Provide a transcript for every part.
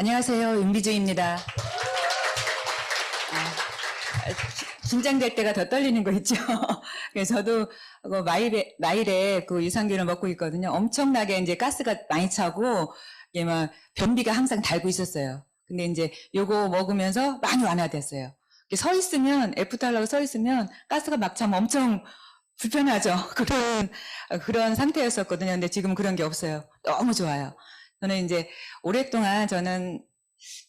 안녕하세요. 윤비주입니다. 긴장될 때가 더 떨리는 거 있죠. 그래서 저도 마일에 그 유산균을 먹고 있거든요. 엄청나게 이제 가스가 많이 차고, 이게 막 변비가 항상 달고 있었어요. 근데 이제 요거 먹으면서 많이 완화됐어요. 서 있으면, 애프터라고 서 있으면 가스가 막 차면 엄청 불편하죠. 그런 상태였었거든요. 근데 지금 그런 게 없어요. 너무 좋아요. 저는 이제 오랫동안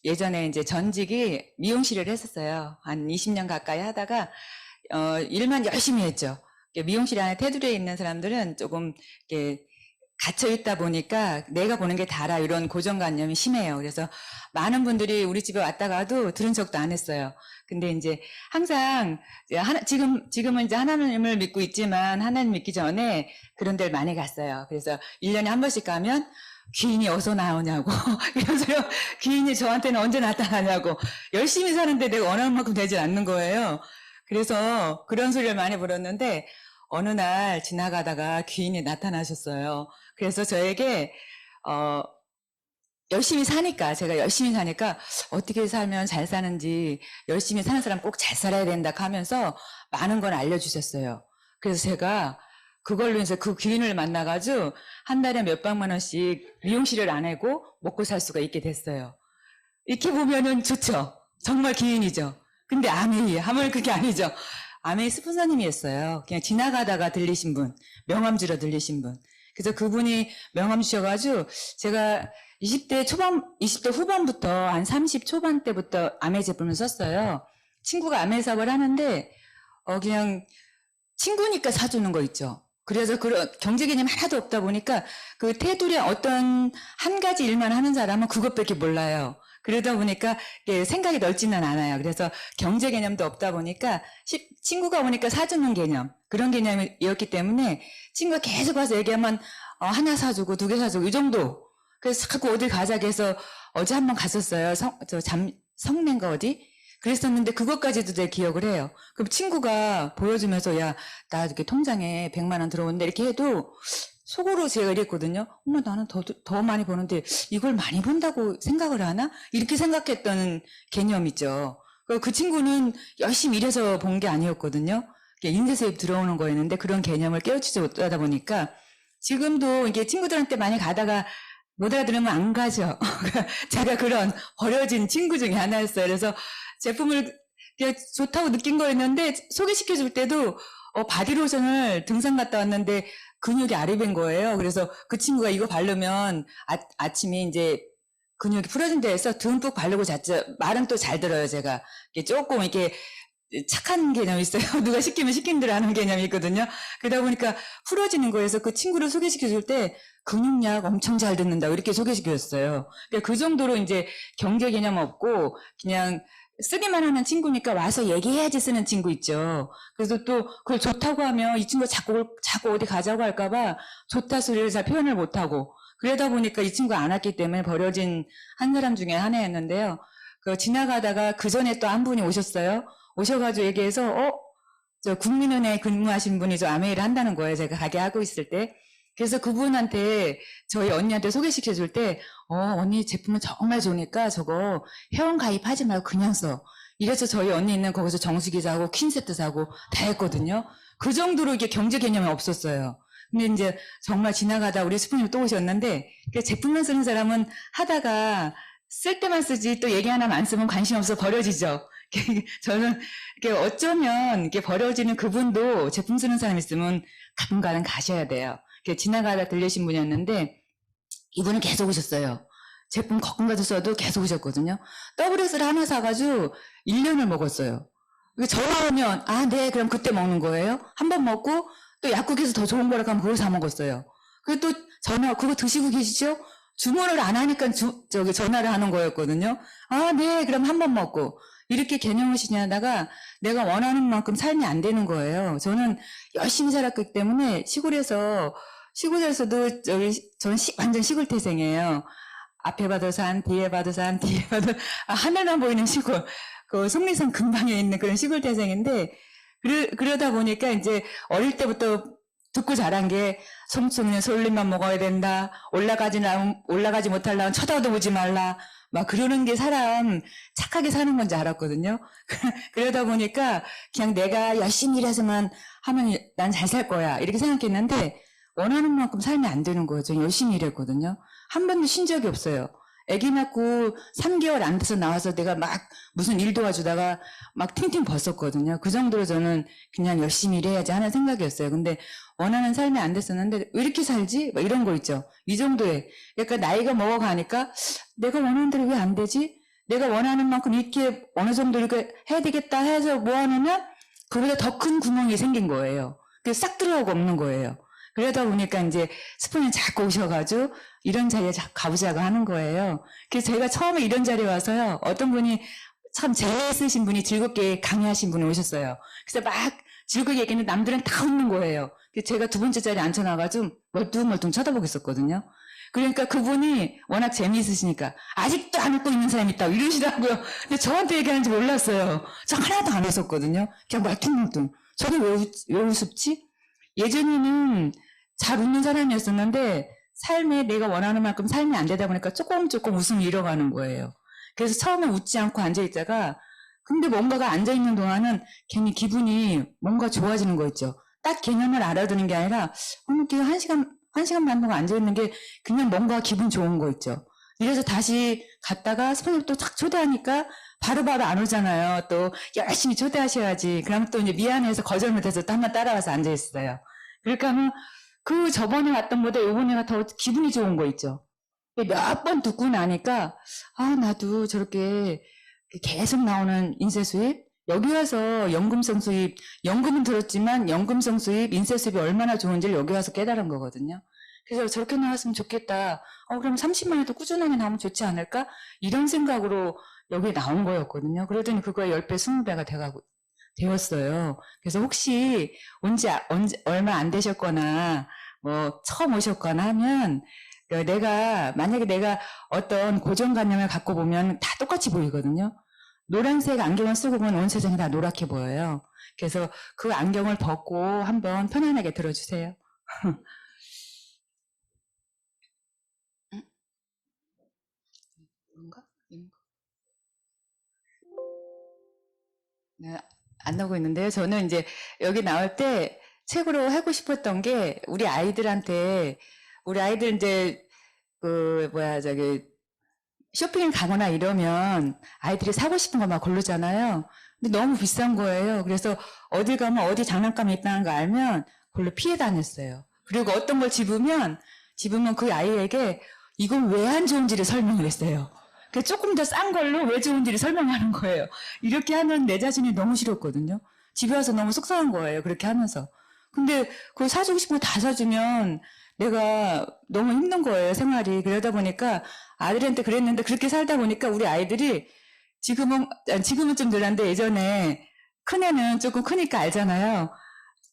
예전에 이제 전직이 미용실을 했었어요. 한 20년 가까이 하다가, 일만 열심히 했죠. 미용실 안에 테두리에 있는 사람들은 조금, 이렇게 갇혀 있다 보니까 내가 보는 게 다라 이런 고정관념이 심해요. 그래서 많은 분들이 우리 집에 왔다 가도 들은 척도 안 했어요. 근데 이제 항상, 지금은 이제 하나님을 믿고 있지만 하나님 믿기 전에 그런 데를 많이 갔어요. 그래서 1년에 한 번씩 가면 귀인이 어디서 나오냐고. 그래서 귀인이 저한테는 언제 나타나냐고. 열심히 사는데 내가 원하는 만큼 되지 않는 거예요. 그래서 그런 소리를 많이 들었는데 어느 날 지나가다가 귀인이 나타나셨어요. 그래서 저에게 제가 열심히 사니까 어떻게 살면 잘 사는지, 열심히 사는 사람 꼭 잘 살아야 된다 하면서 많은 걸 알려주셨어요. 그래서 제가 그걸로 해서 그 귀인을 만나가지고 한 달에 몇백만 원씩 미용실을 안 하고 먹고 살 수가 있게 됐어요. 이렇게 보면은 좋죠. 정말 귀인이죠. 근데 하물 그게 아니죠. 아메이 스폰서님이었어요. 그냥 지나가다가 들리신 분, 명함주러 들리신 분. 그래서 그분이 명함 주셔가지고 제가 20대 후반부터 한 30 초반 때부터 아메 제품을 썼어요. 친구가 아메 사업을 하는데 그냥 친구니까 사주는 거 있죠. 그래서 그런 경제 개념 하나도 없다 보니까 그 테두리에 어떤 한 가지 일만 하는 사람은 그것밖에 몰라요. 그러다 보니까 생각이 넓지는 않아요. 그래서 경제 개념도 없다 보니까 친구가 오니까 사주는 개념, 그런 개념이었기 때문에 친구가 계속 와서 얘기하면 하나 사주고 2개 사주고 이 정도. 그래서 자꾸 어딜 가자고 해서 어제 한번 갔었어요. 성내인가 어디? 그랬었는데 그것까지도 내 기억을 해요. 그럼 친구가 보여주면서 야, 나 이렇게 통장에 100만 원 들어오는데 이렇게 해도 속으로 제가 이랬거든요. 어머, 나는 더 많이 버는데 이걸 많이 번다고 생각을 하나? 이렇게 생각했던 개념이죠. 그 친구는 열심히 일해서 본 게 아니었거든요. 인쇄 수입 들어오는 거였는데 그런 개념을 깨우치지 못하다 보니까 지금도 이게 친구들한테 많이 가다가 못 알아들으면 안 가죠. 제가 그런 버려진 친구 중에 하나였어요. 그래서 제품을 좋다고 느낀 거였는데 소개시켜 줄 때도 바디로션을 등산 갔다 왔는데 근육이 아래밴 거예요. 그래서 그 친구가 이거 바르면 아침에 이제 근육이 풀어진다 해서 듬뿍 바르고 잤죠. 말은 또 잘 들어요, 제가. 조금 이렇게 착한 개념이 있어요. 누가 시키면 시킨 대로 하는 개념이 있거든요. 그러다 보니까 풀어지는 거여서 그 친구를 소개시켜 줄 때 근육약 엄청 잘 듣는다고 이렇게 소개시켜 줬어요. 그러니까 그 정도로 이제 경제 개념 없고 그냥 쓰기만 하는 친구니까 와서 얘기해야지 쓰는 친구 있죠. 그래서 또 그걸 좋다고 하면 이 친구가 자꾸 어디 가자고 할까봐 좋다 소리를 잘 표현을 못하고 그러다 보니까 이 친구가 안 왔기 때문에 버려진 한 사람 중에 하나였는데요. 지나가다가 그 전에 또 한 분이 오셨어요. 오셔가지고 얘기해서 저 국민은행에 근무하신 분이 저 아메이를 한다는 거예요. 제가 가게 하고 있을 때. 그래서 그분한테 저희 언니한테 소개시켜 줄 때 언니 제품은 정말 좋으니까 저거 회원 가입하지 말고 그냥 써. 이래서 저희 언니 있는 거기서 정수기 사고 퀸세트 사고 다 했거든요. 그 정도로 이게 경제 개념이 없었어요. 근데 이제 정말 지나가다 우리 스프님 또 오셨는데 제품만 쓰는 사람은 하다가 쓸 때만 쓰지 또 얘기 하나만 안 쓰면 관심 없어 버려지죠. 저는 이렇게 어쩌면 이렇게 버려지는 그분도 제품 쓰는 사람 있으면 가끔가는 가셔야 돼요. 지나가다 들리신 분이었는데 이분은 계속 오셨어요. 제품 가끔가도 써도 계속 오셨거든요. WS를 하나 사가지고 1년을 먹었어요. 전화하면 네 그럼 그때 먹는 거예요. 한 번 먹고 또 약국에서 더 좋은 거라고 하면 그걸 사 먹었어요. 그리고 또 그거 드시고 계시죠? 주문을 안 하니까 전화를 하는 거였거든요. 네 그럼 한 번 먹고 이렇게 개념을 지나다가 내가 원하는 만큼 삶이 안 되는 거예요. 저는 열심히 살았기 때문에 시골에서도 저는 완전 시골 태생이에요. 앞에 봐도 산, 뒤에 봐도 산, 뒤에 봐도 하늘만 보이는 시골. 그 속리산 근방에 있는 그런 시골 태생인데 그러다 보니까 이제 어릴 때부터 듣고 자란 게 송충이는 솔잎만 먹어야 된다. 올라가지 못하려면 쳐다도 보지 말라. 막 그러는 게 사람 착하게 사는 건지 알았거든요. 그러다 보니까 그냥 내가 열심히 일해서만 하면 난 잘 살 거야. 이렇게 생각했는데 원하는 만큼 살면 안 되는 거예요. 저 열심히 일했거든요. 한 번도 쉰 적이 없어요. 아기 낳고 3개월 안 돼서 나와서 내가 막 무슨 일 도와주다가 막 팅팅 벗었거든요. 그 정도로 저는 그냥 열심히 일해야지 하는 생각이었어요. 근데 원하는 삶이 안 됐었는데 왜 이렇게 살지? 막 이런 거 있죠. 이 정도에. 그러니까 나이가 먹어가니까 내가 원하는 대로 왜 안 되지? 내가 원하는 만큼 이렇게 어느 정도 이렇게 해야 되겠다 해서 모아놓으면 그보다 더 큰 구멍이 생긴 거예요. 그래서 싹 들어가고 없는 거예요. 그러다 보니까 이제 스폰이 자꾸 오셔가지고 이런 자리에 가보자고 하는 거예요. 그래서 제가 처음에 이런 자리에 와서요. 어떤 분이 참 재미있으신 분이 즐겁게 강의하신 분이 오셨어요. 그래서 막 즐겁게 얘기했는데 남들은 다 웃는 거예요. 그래서 제가 두 번째 자리에 앉혀놔가지고 멀뚱멀뚱 쳐다보겠었거든요. 그러니까 그분이 워낙 재미있으시니까 아직도 안 웃고 있는 사람이 있다고 이러시더라고요. 근데 저한테 얘기하는지 몰랐어요. 저 하나도 안 웃었거든요. 그냥 멀뚱멀뚱. 저게 왜 우습지? 예전에는 잘 웃는 사람이었었는데 삶에 내가 원하는 만큼 삶이 안 되다 보니까 조금 웃음을 잃어가는 거예요. 그래서 처음에 웃지 않고 앉아있다가 근데 뭔가가 앉아있는 동안은 괜히 기분이 뭔가 좋아지는 거 있죠. 딱 개념을 알아두는 게 아니라 이렇게 한 시간 반 동안 앉아있는 게 그냥 뭔가 기분 좋은 거 있죠. 이래서 다시 갔다가 스폰을 또 착 초대하니까 바로바로 안 오잖아요. 또 열심히 초대하셔야지. 그러면 또 이제 미안해서 거절 못해서 또 한번 따라와서 앉아있어요. 그러니까 하면 그 저번에 왔던 것보다 요번에가 더 기분이 좋은 거 있죠. 몇 번 듣고 나니까 나도 저렇게 계속 나오는 인쇄 수입 여기 와서 연금성 수입 연금은 들었지만 연금성 수입 인쇄 수입이 얼마나 좋은지를 여기 와서 깨달은 거거든요. 그래서 저렇게 나왔으면 좋겠다. 그럼 30만 원도 꾸준하게 나오면 좋지 않을까? 이런 생각으로 여기에 나온 거였거든요. 그러더니 그거에 10배, 20배가 되었어요. 그래서 혹시 얼마 안 되셨거나 뭐 처음 오셨거나 하면 만약에 내가 어떤 고정관념을 갖고 보면 다 똑같이 보이거든요. 노란색 안경을 쓰고 보면 온 세상이 다 노랗게 보여요. 그래서 그 안경을 벗고 한번 편안하게 들어주세요. 뭔가? 네, 안 나오고 있는데요. 저는 이제 여기 나올 때 책으로 하고 싶었던 게 우리 아이들 이제 쇼핑을 가거나 이러면 아이들이 사고 싶은 것만 고르잖아요. 근데 너무 비싼 거예요. 그래서 어디 가면 어디 장난감이 있다는 거 알면 그걸로 피해 다녔어요. 그리고 어떤 걸 집으면 그 아이에게 이건 왜 안 좋은지를 설명을 했어요. 그래서 조금 더 싼 걸로 왜 좋은지를 설명하는 거예요. 이렇게 하는 내 자신이 너무 싫었거든요. 집에 와서 너무 속상한 거예요. 그렇게 하면서. 근데 그거 사주고 싶은 거 다 사주면 내가 너무 힘든 거예요, 생활이. 그러다 보니까 아들한테 그랬는데 그렇게 살다 보니까 우리 아이들이 지금은 좀 늘었는데 예전에 큰애는 조금 크니까 알잖아요.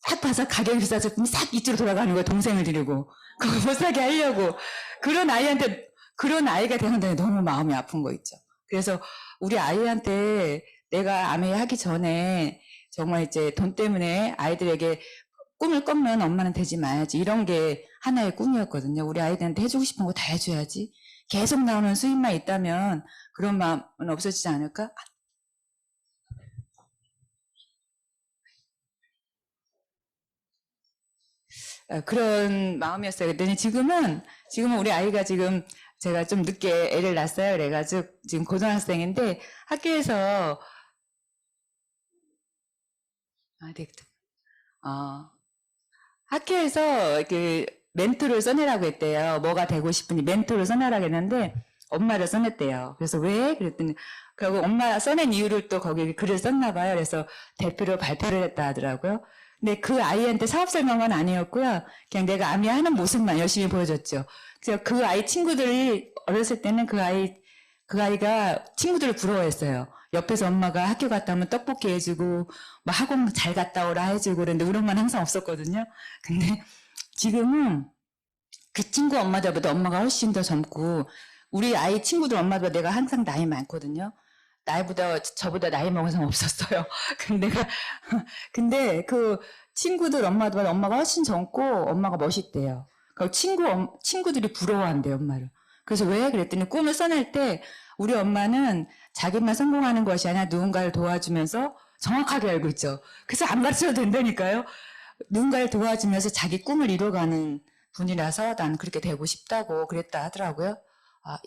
딱 봐서 가격이 비싸서 싹 이쪽으로 돌아가는 거예요, 동생을 데리고. 그거 못 사게 하려고. 그런 아이가 되는데 너무 마음이 아픈 거 있죠. 그래서 우리 아이한테 내가 아메 하기 전에 정말 이제 돈 때문에 아이들에게 꿈을 꺾는 엄마는 되지 마야지. 이런 게 하나의 꿈이었거든요. 우리 아이들한테 해주고 싶은 거 다 해줘야지. 계속 나오는 수입만 있다면 그런 마음은 없어지지 않을까? 그런 마음이었어요. 그랬더니 지금은 우리 아이가 지금 제가 좀 늦게 애를 낳았어요. 그래가지고 지금 고등학생인데 학교에서 네. 학교에서 그 멘토를 써내라고 했대요. 뭐가 되고 싶으니 멘토를 써내라고 했는데 엄마를 써냈대요. 그래서 왜? 그랬더니 그리고 엄마 써낸 이유를 또 거기 글을 썼나 봐요. 그래서 대표로 발표를 했다 하더라고요. 근데 그 아이한테 사업 설명은 아니었고요. 그냥 내가 아미 하는 모습만 열심히 보여줬죠. 그래서 그 아이 친구들이 어렸을 때는 그 아이가 친구들을 부러워했어요. 옆에서 엄마가 학교 갔다 오면 떡볶이 해주고, 뭐 학원 잘 갔다 오라 해주고, 그런데 우리 엄마는 항상 없었거든요. 근데 지금은 그 친구 엄마들보다 엄마가 훨씬 더 젊고, 우리 아이 친구들 엄마보다 내가 항상 나이 많거든요. 저보다 나이 먹은 사람 없었어요. 근데 그 친구들 엄마보다 엄마가 훨씬 젊고, 엄마가 멋있대요. 그 친구들이 부러워한대요, 엄마를. 그래서 왜? 그랬더니 꿈을 써낼 때 우리 엄마는 자기만 성공하는 것이 아니라 누군가를 도와주면서 정확하게 알고 있죠. 그래서 안 가르쳐도 된다니까요. 누군가를 도와주면서 자기 꿈을 이뤄가는 분이라서 난 그렇게 되고 싶다고 그랬다 하더라고요. 아,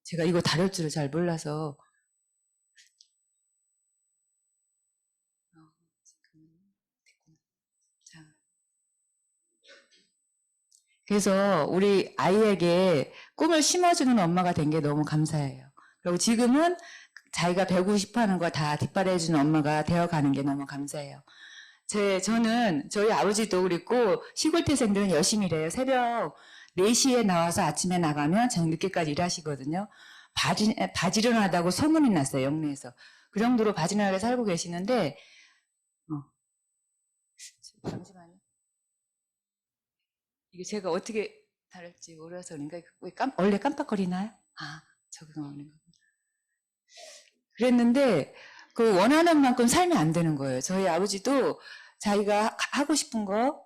제가 이거 다룰 줄을 잘 몰라서. 자, 그래서 우리 아이에게 꿈을 심어주는 엄마가 된 게 너무 감사해요. 그리고 지금은 자기가 배우고 싶어 하는 거 다 뒷바라지해주는 엄마가 되어가는 게 너무 감사해요. 저는 저희 아버지도 그랬고 시골 태생들은 열심히 일해요. 새벽 4시에 나와서 아침에 나가면 저녁 늦게까지 일하시거든요. 바지런하다고 소문이 났어요. 영내에서. 그 정도로 바지런하게 살고 계시는데 잠시만요. 이게 제가 어떻게 다룰지 몰라서 그런가? 원래 깜빡거리나요? 아, 적응하는 거. 그랬는데 그 원하는 만큼 살면 안 되는 거예요. 저희 아버지도 자기가 하고 싶은 거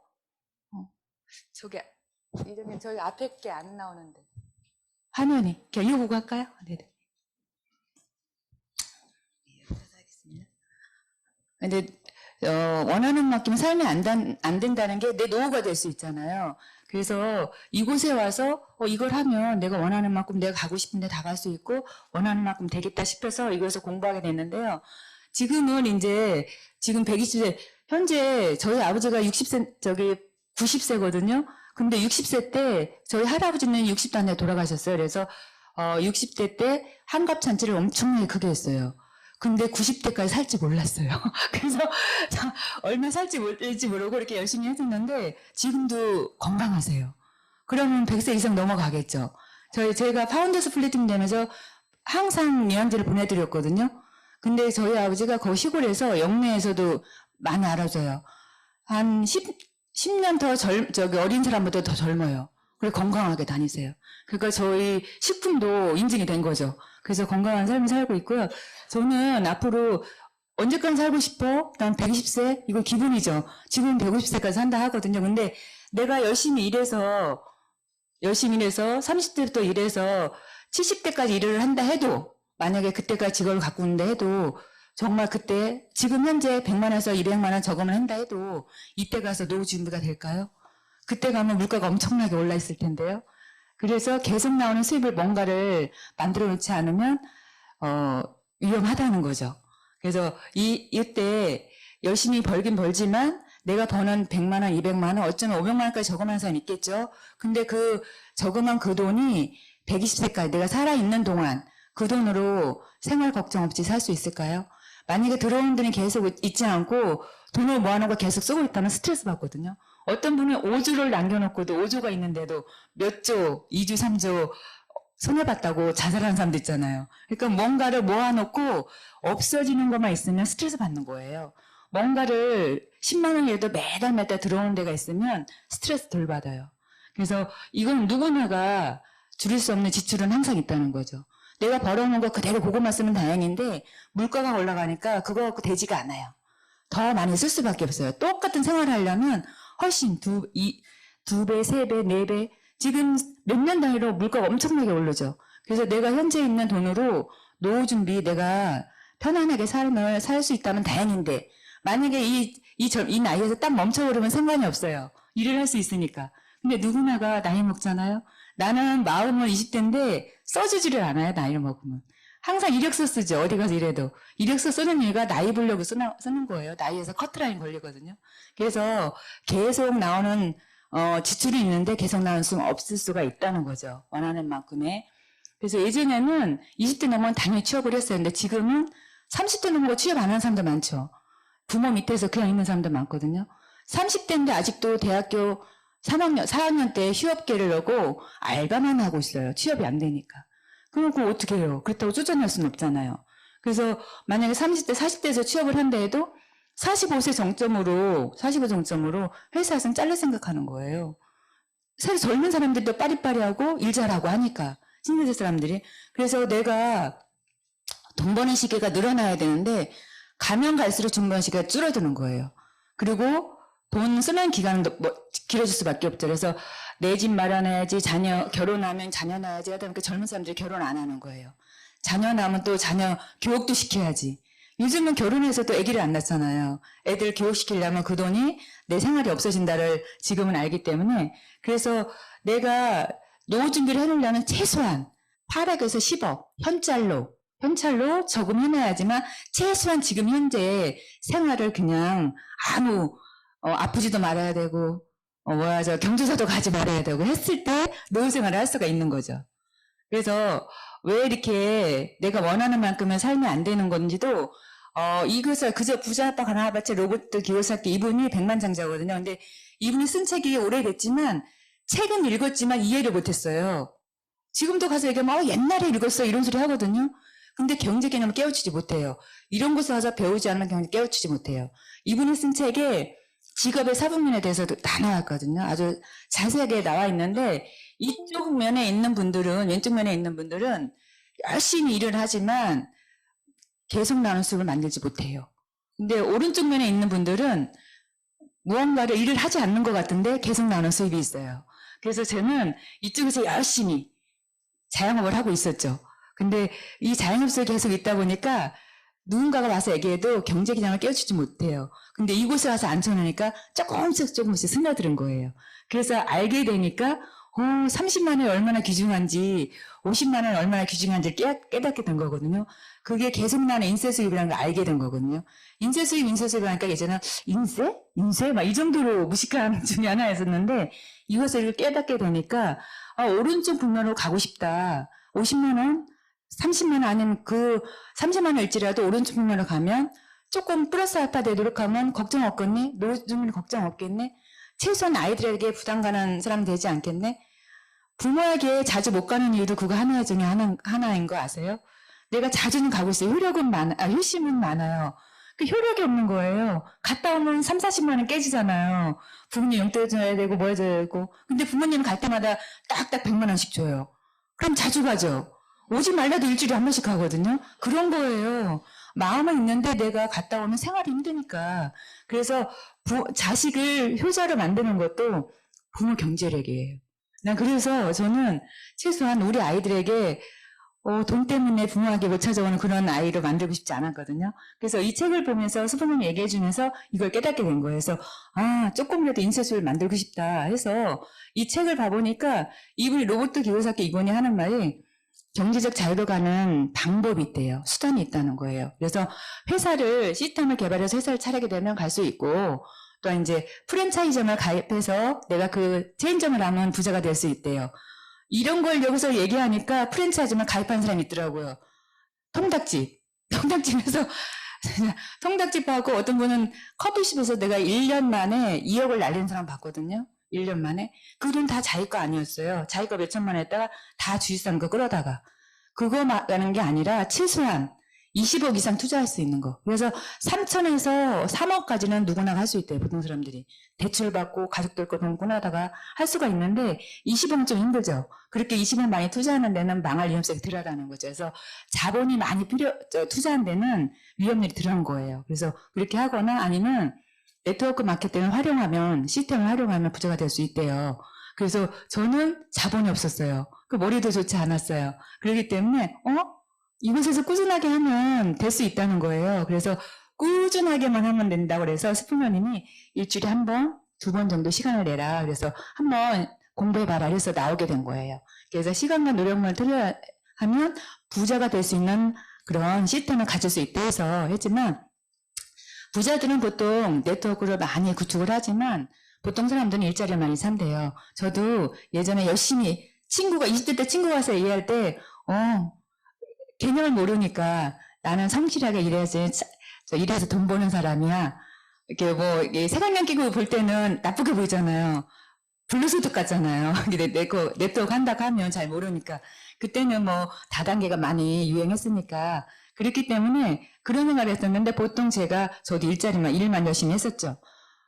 저기 이러면 저희 앞에 게 안 나오는데 화면이 그냥 이거 보고 할까요? 네네. 하겠습니다. 근데 원하는 만큼 살면 안 된다는 게 내 노후가 될 수 있잖아요. 그래서 이곳에 와서 이걸 하면 내가 원하는 만큼 내가 가고 싶은데 다 갈 수 있고 원하는 만큼 되겠다 싶어서 이곳에서 공부하게 됐는데요. 지금은 이제 지금 120세 현재 저희 아버지가 60세 90세거든요. 근데 60세 때 저희 할아버지는 60대 안에 돌아가셨어요. 그래서 60대 때 한갑잔치를 엄청나게 크게 했어요. 근데 90대까지 살지 몰랐어요. 그래서 얼마 살지 모르고 이렇게 열심히 했었는데 지금도 건강하세요. 그러면 100세 이상 넘어가겠죠. 제가 파운더스 플리팅 되면서 항상 영양제를 보내드렸거든요. 근데 저희 아버지가 거기 시골에서 영내에서도 많이 알아줘요. 한 10년 더 어린 사람보다 더 젊어요. 그리고 건강하게 다니세요. 그러니까 저희 식품도 인증이 된 거죠. 그래서 건강한 삶을 살고 있고요. 저는 앞으로 언제까지 살고 싶어? 난 120세? 이거 기분이죠. 지금 150세까지 산다 하거든요. 근데 내가 열심히 일해서 30대부터 일해서 70대까지 일을 한다 해도 만약에 그때까지 직업을 갖고 있는다 해도 정말 그때 지금 현재 100만 원에서 200만 원 저금을 한다 해도 이때 가서 노후 준비가 될까요? 그때 가면 물가가 엄청나게 올라 있을 텐데요. 그래서 계속 나오는 수입을 뭔가를 만들어 놓지 않으면 위험하다는 거죠. 그래서 이때 열심히 벌긴 벌지만 내가 버는 100만 원, 200만 원, 어쩌면 500만 원까지 저금하는 사람이 있겠죠. 근데 그 저금한 그 돈이 120세까지 내가 살아있는 동안 그 돈으로 생활 걱정 없이 살 수 있을까요? 만약에 들어오는 돈이 계속 있지 않고 돈을 모아놓은 거 계속 쓰고 있다면 스트레스 받거든요. 어떤 분은 5조를 남겨놓고도 5조가 있는데도 몇 조, 2조, 3조 손해봤다고 자살하는 사람도 있잖아요. 그러니까 뭔가를 모아놓고 없어지는 것만 있으면 스트레스 받는 거예요. 뭔가를 10만 원이라도 매달 들어오는 데가 있으면 스트레스 덜 받아요. 그래서 이건 누구나가 줄일 수 없는 지출은 항상 있다는 거죠. 내가 벌어놓은 거 그대로 그것만 쓰면 다행인데 물가가 올라가니까 그거 갖고 되지가 않아요. 더 많이 쓸 수밖에 없어요. 똑같은 생활을 하려면 훨씬 두 배, 세 배, 네 배 지금 몇 년 단위로 물가가 엄청나게 오르죠. 그래서 내가 현재 있는 돈으로 노후 준비 내가 편안하게 삶을 살 수 있다면 다행인데 만약에 이 나이에서 딱 멈춰버리면 상관이 없어요. 일을 할 수 있으니까. 근데 누구나가 나이 먹잖아요. 나는 마음은 20대인데 써주지를 않아요. 나이를 먹으면. 항상 이력서 쓰죠. 어디 가서 일해도. 이력서 쓰는 이유가 나이 보려고 쓰는 거예요. 나이에서 커트라인 걸리거든요. 그래서 계속 나오는 지출이 있는데 계속 나올 수 없을 수가 있다는 거죠. 원하는 만큼의. 그래서 예전에는 20대 넘으면 당연히 취업을 했었는데 지금은 30대 넘고 취업 안 하는 사람도 많죠. 부모 밑에서 그냥 있는 사람도 많거든요. 30대인데 아직도 대학교 3학년, 4학년 때 휴업계를 넣고 알바만 하고 있어요. 취업이 안 되니까. 그럼 그거 어떻게 해요? 그렇다고 쫓아낼 수는 없잖아요. 그래서 만약에 30대, 40대에서 취업을 한다 해도 45세 정점으로 회사에서는 잘릴 생각하는 거예요. 새로 젊은 사람들도 빠리빠리하고 일 잘하고 하니까 신세대 사람들이. 그래서 내가 돈 버는 시기가 늘어나야 되는데 가면 갈수록 돈 버는 시기가 줄어드는 거예요. 그리고 돈 쓰는 기간은 길어질 수밖에 없죠. 그래서 내 집 마련해야지, 결혼하면 자녀 낳아야지 하다 보니까 젊은 사람들이 결혼 안 하는 거예요. 자녀 낳으면 또 자녀 교육도 시켜야지. 요즘은 결혼해서 또 아기를 안 낳잖아요. 애들 교육시키려면 그 돈이 내 생활이 없어진다를 지금은 알기 때문에, 그래서 내가 노후 준비를 해놓으려면 최소한 8억에서 10억 현찰로 저금해놔야지만 최소한 지금 현재 생활을 그냥 아프지도 말아야 되고 경조사도 가지 말아야 되고 했을 때 노후 생활을 할 수가 있는 거죠. 그래서 왜 이렇게 내가 원하는 만큼은 삶이 안 되는 건지도 이것을 그저 부자 아빠 가난 아빠째 로봇 기호사키 이분이 백만장자거든요. 근데 이분이 쓴 책이 오래됐지만 책은 읽었지만 이해를 못했어요. 지금도 가서 얘기하면 옛날에 읽었어 이런 소리 하거든요. 근데 경제 개념을 깨우치지 못해요. 이런 곳에 가서 배우지 않으면 경제 깨우치지 못해요. 이분이 쓴 책에 직업의 사분면에 대해서도 다 나왔거든요. 아주 자세하게 나와 있는데 이쪽 면에 있는 분들은 왼쪽 면에 있는 분들은 열심히 일을 하지만 계속 나눈 수입을 만들지 못해요. 근데 오른쪽 면에 있는 분들은 무언가를 일을 하지 않는 것 같은데 계속 나눈 수입이 있어요. 그래서 저는 이쪽에서 열심히 자영업을 하고 있었죠. 근데 이 자영업 속에 계속 있다 보니까 누군가가 와서 얘기해도 경제 기량을 깨우치지 못해요. 근데 이곳에 와서 앉혀놓으니까 조금씩 스며드는 거예요. 그래서 알게 되니까 30만 원이 얼마나 귀중한지 50만 원이 얼마나 귀중한지 깨닫게 된 거거든요. 그게 계속 나는 인세 수입이라는 걸 알게 된 거거든요. 인세 수입 하니까 예전에 인세? 막 이 정도로 무식한 중에 하나였었는데 이것을 깨닫게 되니까 오른쪽 분면으로 가고 싶다. 50만 원? 30만 원 아니면 30만 원일지라도 오른쪽 분면으로 가면 조금 플러스 알파 되도록 하면 걱정 없겠네? 노후주민 걱정 없겠네? 최소한 아이들에게 부담 가는 사람 되지 않겠네? 부모에게 자주 못 가는 이유도 그거 하나 중에 하나인 거 아세요? 내가 자주는 가고 있어요. 효심은 많아요. 그 효력이 없는 거예요. 갔다 오면 3, 40만 원 깨지잖아요. 부모님 용돈 줘야 되고 뭐 해줘야 되고. 근데 부모님 갈 때마다 딱딱 100만 원씩 줘요. 그럼 자주 가죠. 오지 말라도 일주일에 한 번씩 가거든요. 그런 거예요. 마음은 있는데 내가 갔다 오면 생활이 힘드니까. 그래서 자식을 효자로 만드는 것도 부모 경제력이에요. 그래서 저는 최소한 우리 아이들에게 돈 때문에 부모에게 못 찾아오는 그런 아이로 만들고 싶지 않았거든요. 그래서 이 책을 보면서 수부님이 얘기해 주면서 이걸 깨닫게 된 거예요. 그래서 조금이라도 인쇄소를 만들고 싶다 해서 이 책을 봐보니까 이분이 로봇 기호사키 이분이 하는 말이 경제적 자유로 가는 방법이 있대요. 수단이 있다는 거예요. 그래서 시스템을 개발해서 회사를 차리게 되면 갈 수 있고 또 이제 프랜차이즈점을 가입해서 내가 그 체인점을 하면 부자가 될 수 있대요. 이런 걸 여기서 얘기하니까 프랜차이즈점을 가입한 사람이 있더라고요. 통닭집에서 통닭집하고 어떤 분은 커피숍에서 내가 1년 만에 2억을 날린 사람 봤거든요. 1년 만에. 그 돈 다 자기 거 아니었어요. 자기 거 몇천만 원 했다가 다 주식상 거 끌어다가. 그거 말하는 게 아니라 최소한 20억 이상 투자할 수 있는 거. 그래서 3천에서 3억까지는 누구나 할 수 있대요. 보통 사람들이. 대출받고 가족들 거 돈 끊어다가 할 수가 있는데 20억은 좀 힘들죠. 그렇게 20억 많이 투자하는 데는 망할 위험성이 덜하다는 거죠. 그래서 자본이 많이 투자한 데는 위험률이 덜한 거예요. 그래서 그렇게 하거나 아니면 네트워크 마케팅을 활용하면 시스템을 활용하면 부자가 될 수 있대요. 그래서 저는 자본이 없었어요. 그 머리도 좋지 않았어요. 그렇기 때문에 이곳에서 꾸준하게 하면 될 수 있다는 거예요. 그래서 꾸준하게만 하면 된다고 그래서 스프머님이 일주일에 한 번, 2번 정도 시간을 내라. 그래서 한번 공부해봐라. 그래서 나오게 된 거예요. 그래서 시간과 노력만 투자하면 부자가 될 수 있는 그런 시스템을 가질 수 있다 해서 했지만 부자들은 보통 네트워크를 많이 구축을 하지만 보통 사람들은 일자리를 많이 산대요. 저도 예전에 열심히 20대 때 친구가 와서 얘기할 때 개념을 모르니까 나는 성실하게 일해야지 일해서 돈 버는 사람이야. 이렇게 색안경 끼고 볼 때는 나쁘게 보이잖아요. 불로소득 같잖아요. 네트워크 한다고 하면 잘 모르니까. 그때는 다단계가 많이 유행했으니까. 그렇기 때문에 그런 생각을 했었는데 보통 저도 일만 열심히 했었죠.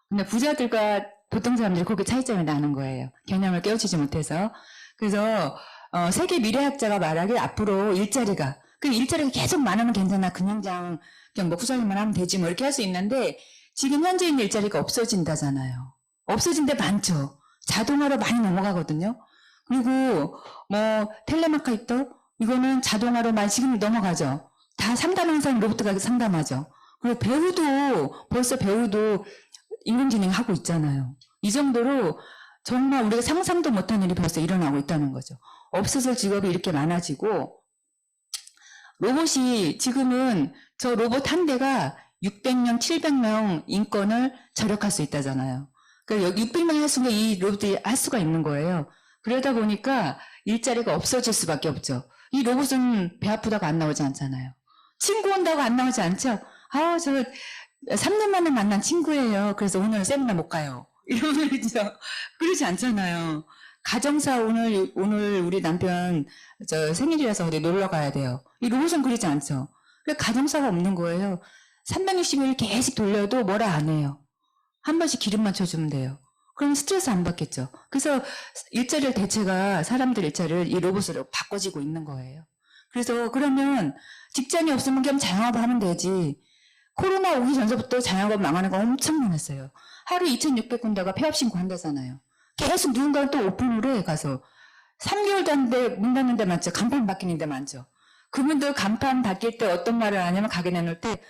근데 부자들과 보통 사람들이 그렇게 차이점이 나는 거예요. 개념을 깨우치지 못해서. 그래서 세계 미래학자가 말하길 앞으로 일자리가 계속 많으면 괜찮아. 그냥 먹고 살기만 하면 되지 이렇게 할 수 있는데 지금 현재 있는 일자리가 없어진다잖아요. 없어진 데 많죠. 자동화로 많이 넘어가거든요. 그리고 텔레마케터 이거는 자동화로만 지금 넘어가죠. 다 상담하는 사람 로봇가 상담하죠. 그리고 벌써 배우도 인공지능 하고 있잖아요. 이 정도로 정말 우리가 상상도 못한 일이 벌써 일어나고 있다는 거죠. 없어질 직업이 이렇게 많아지고, 로봇이 지금은 저 로봇 한 대가 600명, 700명 인건을 절약할 수 있다잖아요. 그러니까 600명이 할 수 있는 이 로봇이 할 수가 있는 거예요. 그러다 보니까 일자리가 없어질 수밖에 없죠. 이 로봇은 배 아프다고 안 나오지 않잖아요. 친구 온다고 안 나오지 않죠? 저 3년 만에 만난 친구예요. 그래서 오늘 세미나 못 가요. 이러면 그죠? 그러지 않잖아요. 가정사 오늘 우리 남편 생일이라서 어디 놀러 가야 돼요. 이 로봇은 그러지 않죠. 가정사가 없는 거예요. 360일 계속 돌려도 뭐라 안 해요. 한 번씩 기름만 쳐주면 돼요. 그럼 스트레스 안 받겠죠. 그래서 일자리를 대체가 사람들 일자리를 이 로봇으로 바꿔지고 있는 거예요. 그래서 그러면 직장이 없으면 그냥 자영업을 하면 되지. 코로나 오기 전서부터 자영업 망하는 거 엄청 많았어요. 하루 2,600군데가 폐업 신고한다잖아요. 계속 누군가 또 오픈을 해 가서 3개월도 안 돼 문 닫는 데 많죠. 간판 바뀌는 데 많죠. 그분들 간판 바뀔 때 어떤 말을 하냐면 가게 내놓을 때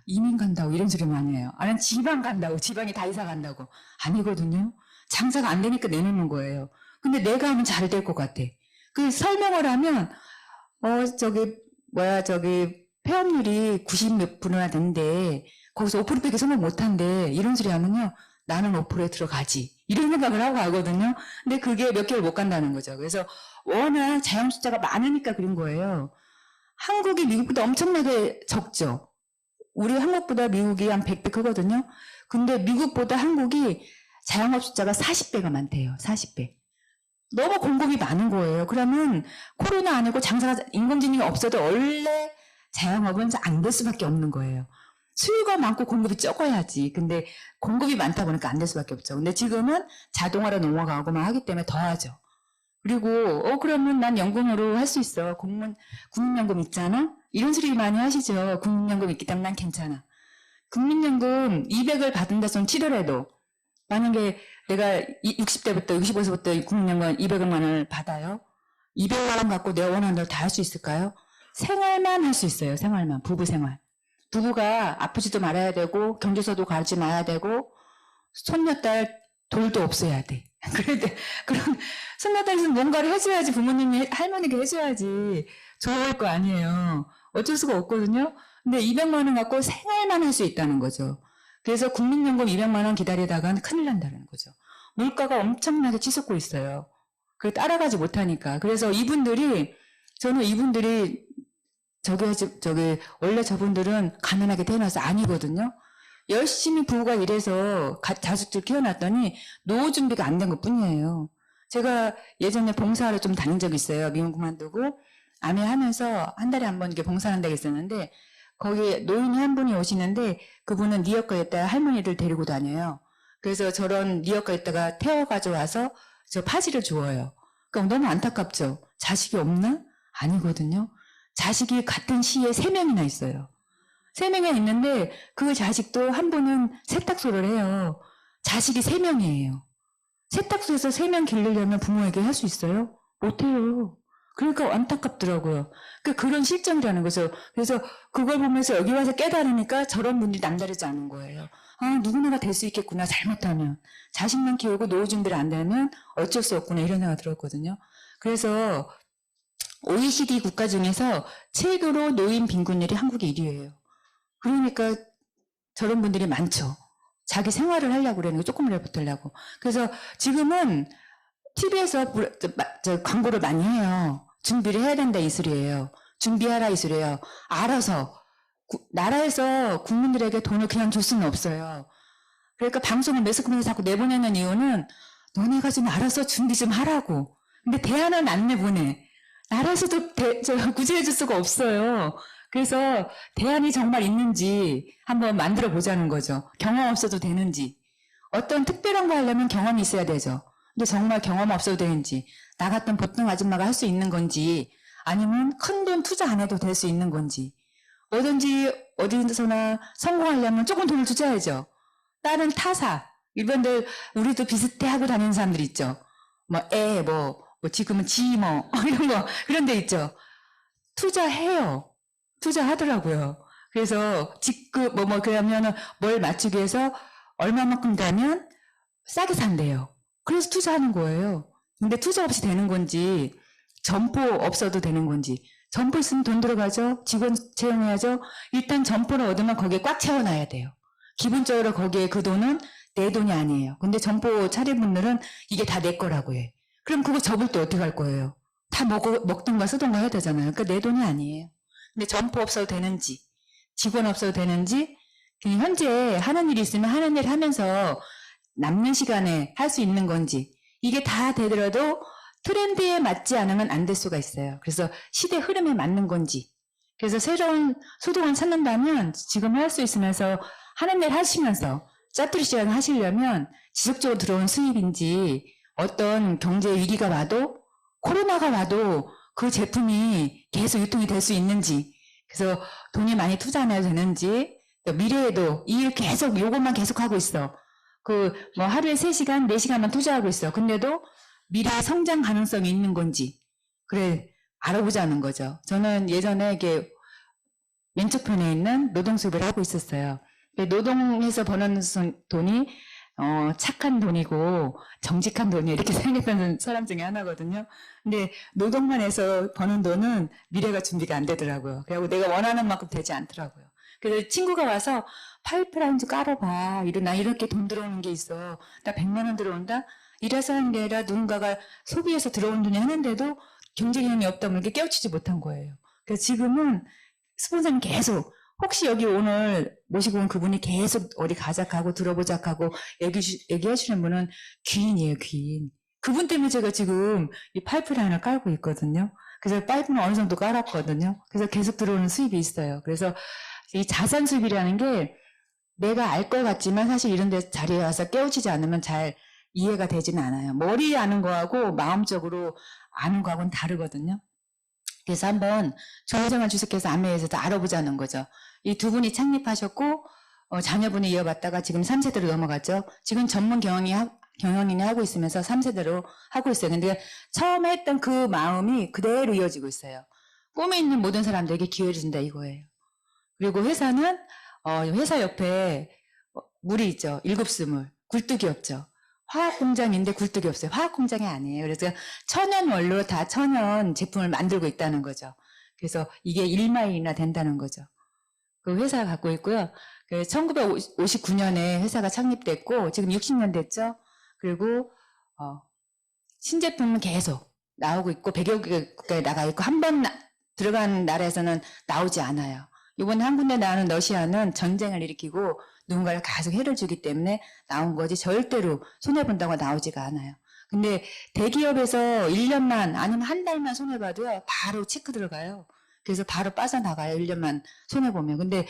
이민 간다고 이런 소리 많이 해요. 아니면 지방 간다고, 지방에 다 이사 간다고. 아니거든요. 장사가 안 되니까 내놓는 거예요. 근데 내가 하면 잘 될 것 같아. 그 설명을 하면 폐업률이 90몇 프로나 된대. 거기서 5%밖에 성공 못한대. 이런 소리 하면요. 나는 5%에 들어가지. 이런 생각을 하고 가거든요. 근데 그게 몇 개월 못 간다는 거죠. 그래서 워낙 자영 숫자가 많으니까 그런 거예요. 한국이 미국보다 엄청나게 적죠. 우리 한국보다 미국이 한 100배 크거든요. 근데 미국보다 한국이 자영업 숫자가 40배가 많대요. 40배. 너무 공급이 많은 거예요. 그러면 코로나 아니고 장사가 인공지능이 없어도 원래 자영업은 안 될 수밖에 없는 거예요. 수요가 많고 공급이 적어야지. 근데 공급이 많다 보니까 안 될 수밖에 없죠. 근데 지금은 자동화로 넘어가고만 하기 때문에 더 하죠. 그리고 그러면 난 연금으로 할 수 있어. 국민연금 있잖아. 이런 소리 많이 하시죠. 국민연금 있기 때문에 난 괜찮아. 국민연금 200을 받은다 손 치더라도 만약에 내가 60대부터 65세부터 국민연금 200만 원을 받아요. 200만 원 갖고 내가 원하는 대로 다 할 수 있을까요? 생활만 할 수 있어요. 생활만. 부부 생활. 부부가 아프지도 말아야 되고 경조사도 가지 마야 되고 손녀딸 돌도 없어야 돼. 그런데 그럼 손녀딸은 뭔가를 해줘야지 부모님이 할머니가 해줘야지 좋을 거 아니에요. 어쩔 수가 없거든요. 근데 200만 원 갖고 생활만 할 수 있다는 거죠. 그래서 국민연금 200만 원 기다리다가는 큰일 난다는 거죠. 물가가 엄청나게 치솟고 있어요. 그 따라가지 못하니까. 그래서 저는 이분들이 원래 저분들은 가난하게 태어나서 아니거든요. 열심히 부부가 일해서 자식들 키워놨더니 노후 준비가 안 된 것 뿐이에요. 제가 예전에 봉사를 좀 다닌 적이 있어요. 미용 그만두고 아내하면서 한 달에 한 번 이렇게 봉사하는 데가 있었는데 거기 노인이 한 분이 오시는데 그분은 니어커에 있다가 할머니를 데리고 다녀요. 그래서 저런 니어커에 있다가 태워가지고 와서 저 파지를 주어요. 그러니까 너무 안타깝죠. 자식이 없나? 아니거든요. 자식이 같은 시에 3명이나 있어요. 3명이 있는데 그 자식도 한 분은 세탁소를 해요. 자식이 3명이에요. 세탁소에서 3명 기르려면 부모에게 할 수 있어요? 못해요. 그러니까 안타깝더라고요. 그러니까 그런 실정이라는 거죠. 그래서 그걸 보면서 여기 와서 깨달으니까 저런 분들이 남다르지 않은 거예요. 누구나가 될 수 있겠구나. 잘못하면. 자식만 키우고 노후 준비를 안 되면 어쩔 수 없구나. 이런 생각이 들었거든요. 그래서 OECD 국가 중에서 최고로 노인 빈곤율이 한국이 1위예요. 그러니까 저런 분들이 많죠. 자기 생활을 하려고 그러는 거 조금이라도 붙으려고. 그래서 지금은 TV에서 광고를 많이 해요. 준비를 해야 된다 이 소리예요. 준비하라 이 소리예요. 알아서 나라에서 국민들에게 돈을 그냥 줄 수는 없어요. 그러니까 방송을 매스컴에서 자꾸 내보내는 이유는 너네가 좀 알아서 준비 좀 하라고. 근데 대안은 안 내보내. 나라에서도 구제해 줄 수가 없어요. 그래서 대안이 정말 있는지 한번 만들어 보자는 거죠. 경험 없어도 되는지. 어떤 특별한 거 하려면 경험이 있어야 되죠. 근데 정말 경험 없어도 되는지, 나 같은 보통 아줌마가 할 수 있는 건지, 아니면 큰 돈 투자 안 해도 될 수 있는 건지, 어딘지 어디서나 성공하려면 조금 돈을 투자해야죠. 다른 타사, 일반들 우리도 비슷해 하고 다니는 사람들 있죠. 지금은 이런 거 그런 데 있죠. 투자해요. 투자하더라고요. 그래서 직급, 그러면은 뭘 맞추기 위해서 얼마만큼 가면 싸게 산대요. 그래서 투자하는 거예요. 근데 투자 없이 되는 건지, 점포 없어도 되는 건지, 점포 있으면 돈 들어가죠? 직원 채용해야죠? 일단 점포를 얻으면 거기에 꽉 채워놔야 돼요. 기본적으로 거기에 그 돈은 내 돈이 아니에요. 근데 점포 차린 분들은 이게 다 내 거라고 해. 그럼 그거 접을 때 어떻게 할 거예요? 다 먹던가 쓰던가 해야 되잖아요. 그러니까 내 돈이 아니에요. 근데 점포 없어도 되는지, 직원 없어도 되는지, 그냥 현재 하는 일이 있으면 하는 일 하면서 남는 시간에 할 수 있는 건지, 이게 다 되더라도 트렌드에 맞지 않으면 안 될 수가 있어요. 그래서 시대 흐름에 맞는 건지. 그래서 새로운 소득을 찾는다면 지금 할 수 있으면서 하는 일 하시면서 짜투리 시장을 하시려면 지속적으로 들어온 수입인지, 어떤 경제 위기가 와도, 코로나가 와도 그 제품이 계속 유통이 될 수 있는지, 그래서 돈이 많이 투자 안 해도 되는지, 미래에도 이 일 계속 요것만 계속하고 있어. 하루에 3시간, 4시간만 투자하고 있어. 근데도 미래 성장 가능성이 있는 건지, 그래, 알아보자는 거죠. 저는 예전에 이게 왼쪽편에 있는 노동수입을 하고 있었어요. 노동해서 버는 돈이 착한 돈이고 정직한 돈이 이렇게 생각하는 사람 중에 하나거든요. 근데 노동만 해서 버는 돈은 미래가 준비가 안 되더라고요. 그리고 내가 원하는 만큼 되지 않더라고요. 그래서 친구가 와서 파이프라인 좀 깔아봐. 나 이렇게 돈 들어오는 게 있어. 나 100만 원 들어온다? 일해서 하는 게 아니라 누군가가 소비해서 들어온 돈이 하는데도 경제 개념이 없다면 이렇게 깨우치지 못한 거예요. 그래서 지금은 스폰서님 계속 혹시 여기 오늘 모시고 온 그분이 계속 어디 가자 하고 들어보자 하고 얘기하시는 분은 귀인이에요, 귀인. 그분 때문에 제가 지금 이 파이프라인을 깔고 있거든요. 그래서 파이프는 어느 정도 깔았거든요. 그래서 계속 들어오는 수입이 있어요. 그래서 이 자산 수입이라는 게 내가 알 것 같지만 사실 이런 데 자리에 와서 깨우치지 않으면 잘 이해가 되지는 않아요. 머리에 아는 거하고 마음적으로 아는 거하고는 다르거든요. 그래서 한번 조호정을 주석해서 아메에서도 알아보자는 거죠. 이 두 분이 창립하셨고 자녀분이 이어받다가 지금 3세대로 넘어갔죠. 지금 전문 경영인이 하고 있으면서 3세대로 하고 있어요. 근데 처음에 했던 그 마음이 그대로 이어지고 있어요. 꿈에 있는 모든 사람들에게 기회를 준다 이거예요. 그리고 회사는 회사 옆에 물이 있죠. 일곱수물. 굴뚝이 없죠. 화학공장인데 굴뚝이 없어요. 화학공장이 아니에요. 그래서 천연 원료로 다 천연 제품을 만들고 있다는 거죠. 그래서 이게 1마일이나 된다는 거죠. 그 회사 갖고 있고요. 1959년에 회사가 창립됐고 지금 60년 됐죠. 그리고 신제품은 계속 나오고 있고 100여 개 국가에 나가 있고 한 번 들어간 나라에서는 나오지 않아요. 이번에 한 군데 나오는 러시아는 전쟁을 일으키고 누군가를 계속 해를 주기 때문에 나온 거지 절대로 손해본다고 나오지가 않아요. 근데 대기업에서 1년만 아니면 한 달만 손해봐도요. 바로 체크 들어가요. 그래서 바로 빠져나가요. 1년만 손해보면. 근데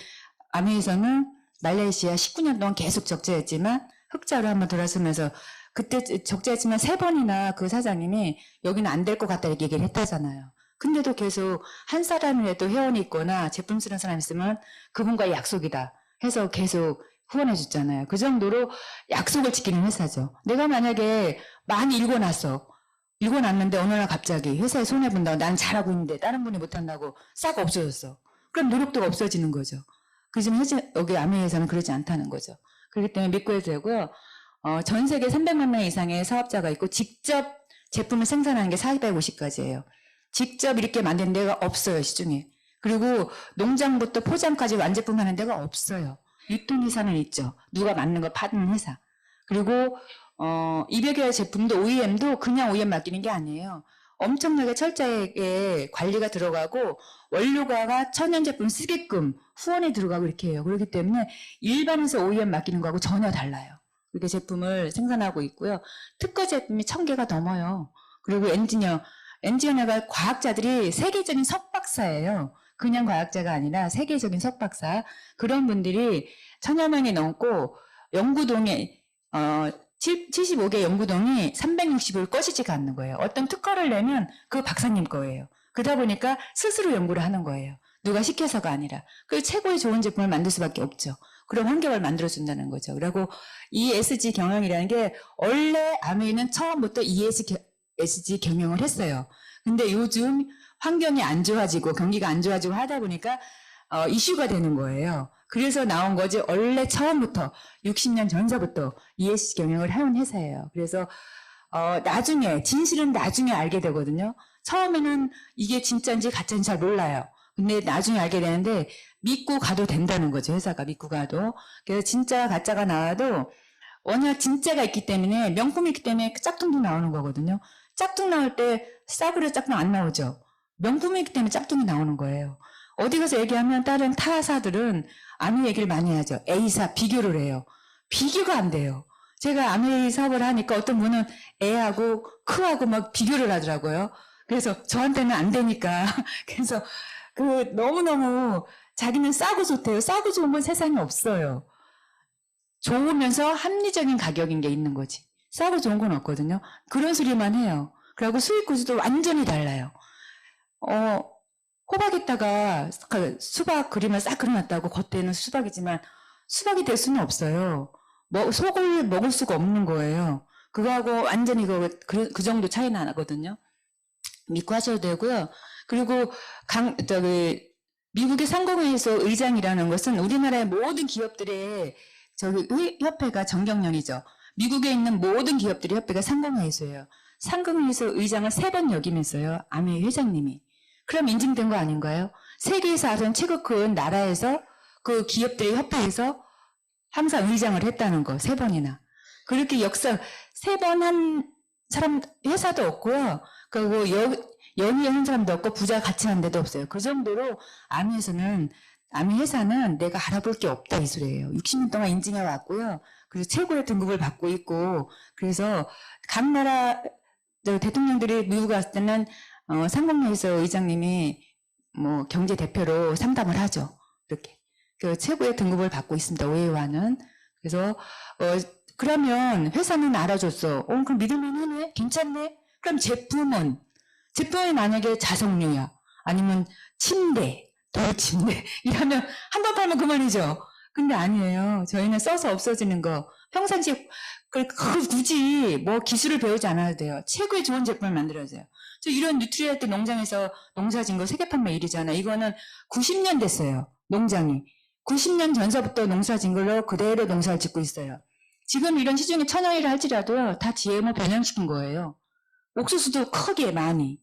아메에서는 말레이시아 19년 동안 계속 적자였지만 흑자로 한번 돌아서면서 그때 적자였지만 3번이나 그 사장님이 여기는 안 될 것 같다 이렇게 얘기를 했다잖아요. 근데도 계속 한 사람이라도 회원이 있거나 제품 쓰는 사람이 있으면 그분과의 약속이다 해서 계속 후원해 줬잖아요. 그 정도로 약속을 지키는 회사죠. 내가 만약에 많이 읽어놨는데 어느 날 갑자기 회사에 손해본다고 난 잘하고 있는데 다른 분이 못한다고 싹 없어졌어. 그럼 노력도가 없어지는 거죠. 그지만 여기 아메리카에서는 그러지 않다는 거죠. 그렇기 때문에 믿고 해도 되고요. 전 세계 300만 명 이상의 사업자가 있고 직접 제품을 생산하는 게 450가지예요. 직접 이렇게 만든 데가 없어요, 시중에. 그리고 농장부터 포장까지 완제품 하는 데가 없어요. 유통회사는 있죠. 누가 맞는 거 파는 회사. 그리고 200여 개 제품도 OEM도 그냥 OEM 맡기는 게 아니에요. 엄청나게 철저하게 관리가 들어가고 원료가가 천연 제품 쓰게끔 후원이 들어가고 이렇게 해요. 그렇기 때문에 일반에서 OEM 맡기는 거하고 전혀 달라요. 이렇게 제품을 생산하고 있고요. 특허 제품이 1000개가 넘어요. 그리고 엔지니어가 과학자들이 세계적인 석박사예요. 그냥 과학자가 아니라 세계적인 석박사. 그런 분들이 1000여 명이 넘고 연구동에 75개 연구동이 360을 꺼지지가 않는 거예요. 어떤 특허를 내면 그 박사님 거예요. 그러다 보니까 스스로 연구를 하는 거예요. 누가 시켜서가 아니라. 그 최고의 좋은 제품을 만들 수밖에 없죠. 그런 환경을 만들어준다는 거죠. 그리고 ESG 경영이라는 게 원래 아메이는 처음부터 ESG 경영을 했어요. 근데 요즘 환경이 안 좋아지고 경기가 안 좋아지고 하다 보니까 이슈가 되는 거예요. 그래서 나온 거지 원래 처음부터 60년 전서부터 ESG 경영을 해온 회사예요. 그래서 나중에 진실은 나중에 알게 되거든요. 처음에는 이게 진짜인지 가짜인지 잘 몰라요. 근데 나중에 알게 되는데 믿고 가도 된다는 거죠. 회사가 믿고 가도. 그래서 진짜 가짜가 나와도 워낙 진짜가 있기 때문에 명품이 있기 때문에 짝퉁도 나오는 거거든요. 짝퉁 나올 때 싸구려 짝퉁 안 나오죠. 명품이 있기 때문에 짝퉁이 나오는 거예요. 어디 가서 얘기하면 다른 타사들은 아미 얘기를 많이 하죠. A사 비교를 해요. 비교가 안 돼요. 제가 아미 사업을 하니까 어떤 분은 A하고 크하고 막 비교를 하더라고요. 그래서 저한테는 안 되니까. 그래서 너무너무 자기는 싸고 좋대요. 싸고 좋은 건 세상에 없어요. 좋으면서 합리적인 가격인 게 있는 거지. 싸고 좋은 건 없거든요. 그런 소리만 해요. 그리고 수익 구조도 완전히 달라요. 호박에다가 수박 그림을 싹 그려놨다고 겉에는 수박이지만 수박이 될 수는 없어요. 속을 먹을 수가 없는 거예요. 그거하고 완전히 그 정도 차이나 나거든요. 믿고 하셔도 되고요. 그리고 미국의 상공회의소 의장이라는 것은 우리나라의 모든 기업들의 협회가 정경련이죠. 미국에 있는 모든 기업들의 협회가 상공회의소예요. 상공회의소 의장을 3번 역임했어요. 아미 회장님이. 그럼 인증된 거 아닌가요? 세계에서 아주 최고 큰 나라에서 그 기업들의 협회에서 항상 의장을 했다는 거 3번이나. 그렇게 역사 3번 한 사람 회사도 없고요. 그리고 연이한 사람도 없고 부자 같이 한 데도 없어요. 그 정도로 아미 회사는 내가 알아볼 게 없다 이 소리예요. 60년 동안 인증해 왔고요. 그리고 최고의 등급을 받고 있고 그래서 각 나라 대통령들이 미국 갔을 때는 상공회의소 의장님이 뭐 경제 대표로 상담을 하죠. 이렇게 그 최고의 등급을 받고 있습니다. 오해와는. 그래서 그러면 회사는 알아줬어. 그럼 믿을만하네, 괜찮네. 그럼 제품이 만약에 자석류야, 아니면 침대, 돌침대 이러면 한 번 팔면 그만이죠. 근데 아니에요. 저희는 써서 없어지는 거. 평상시에 굳이 뭐 기술을 배우지 않아도 돼요. 최고의 좋은 제품을 만들어줘요. 저 이런 뉴트리아트 농장에서 농사진 거 세계 판매 1위잖아. 이거는 90년 됐어요. 농장이. 90년 전서부터 농사진 걸로 그대로 농사를 짓고 있어요. 지금 이런 시중에 천연이라 할지라도요. 다 GMO 변형시킨 거예요. 옥수수도 크게 많이.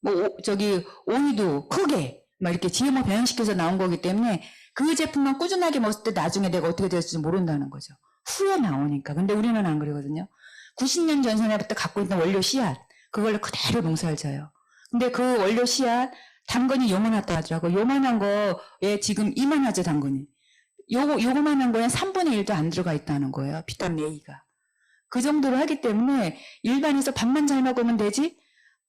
오이도 크게. 막 이렇게 GMO 변형시켜서 나온 거기 때문에 그 제품만 꾸준하게 먹을 때 나중에 내가 어떻게 될지 모른다는 거죠. 후에 나오니까. 근데 우리는 안 그러거든요. 90년 전부터 갖고 있는 원료 씨앗, 그걸로 그대로 농사를 져요. 근데 그 원료 씨앗, 당근이 요만하다 하더라고. 요만한 거에 지금 이만하죠, 당근이. 요만한 거에 3분의 1도 안 들어가 있다는 거예요. 비타민 A가. 그 정도로 하기 때문에 일반에서 밥만 잘 먹으면 되지,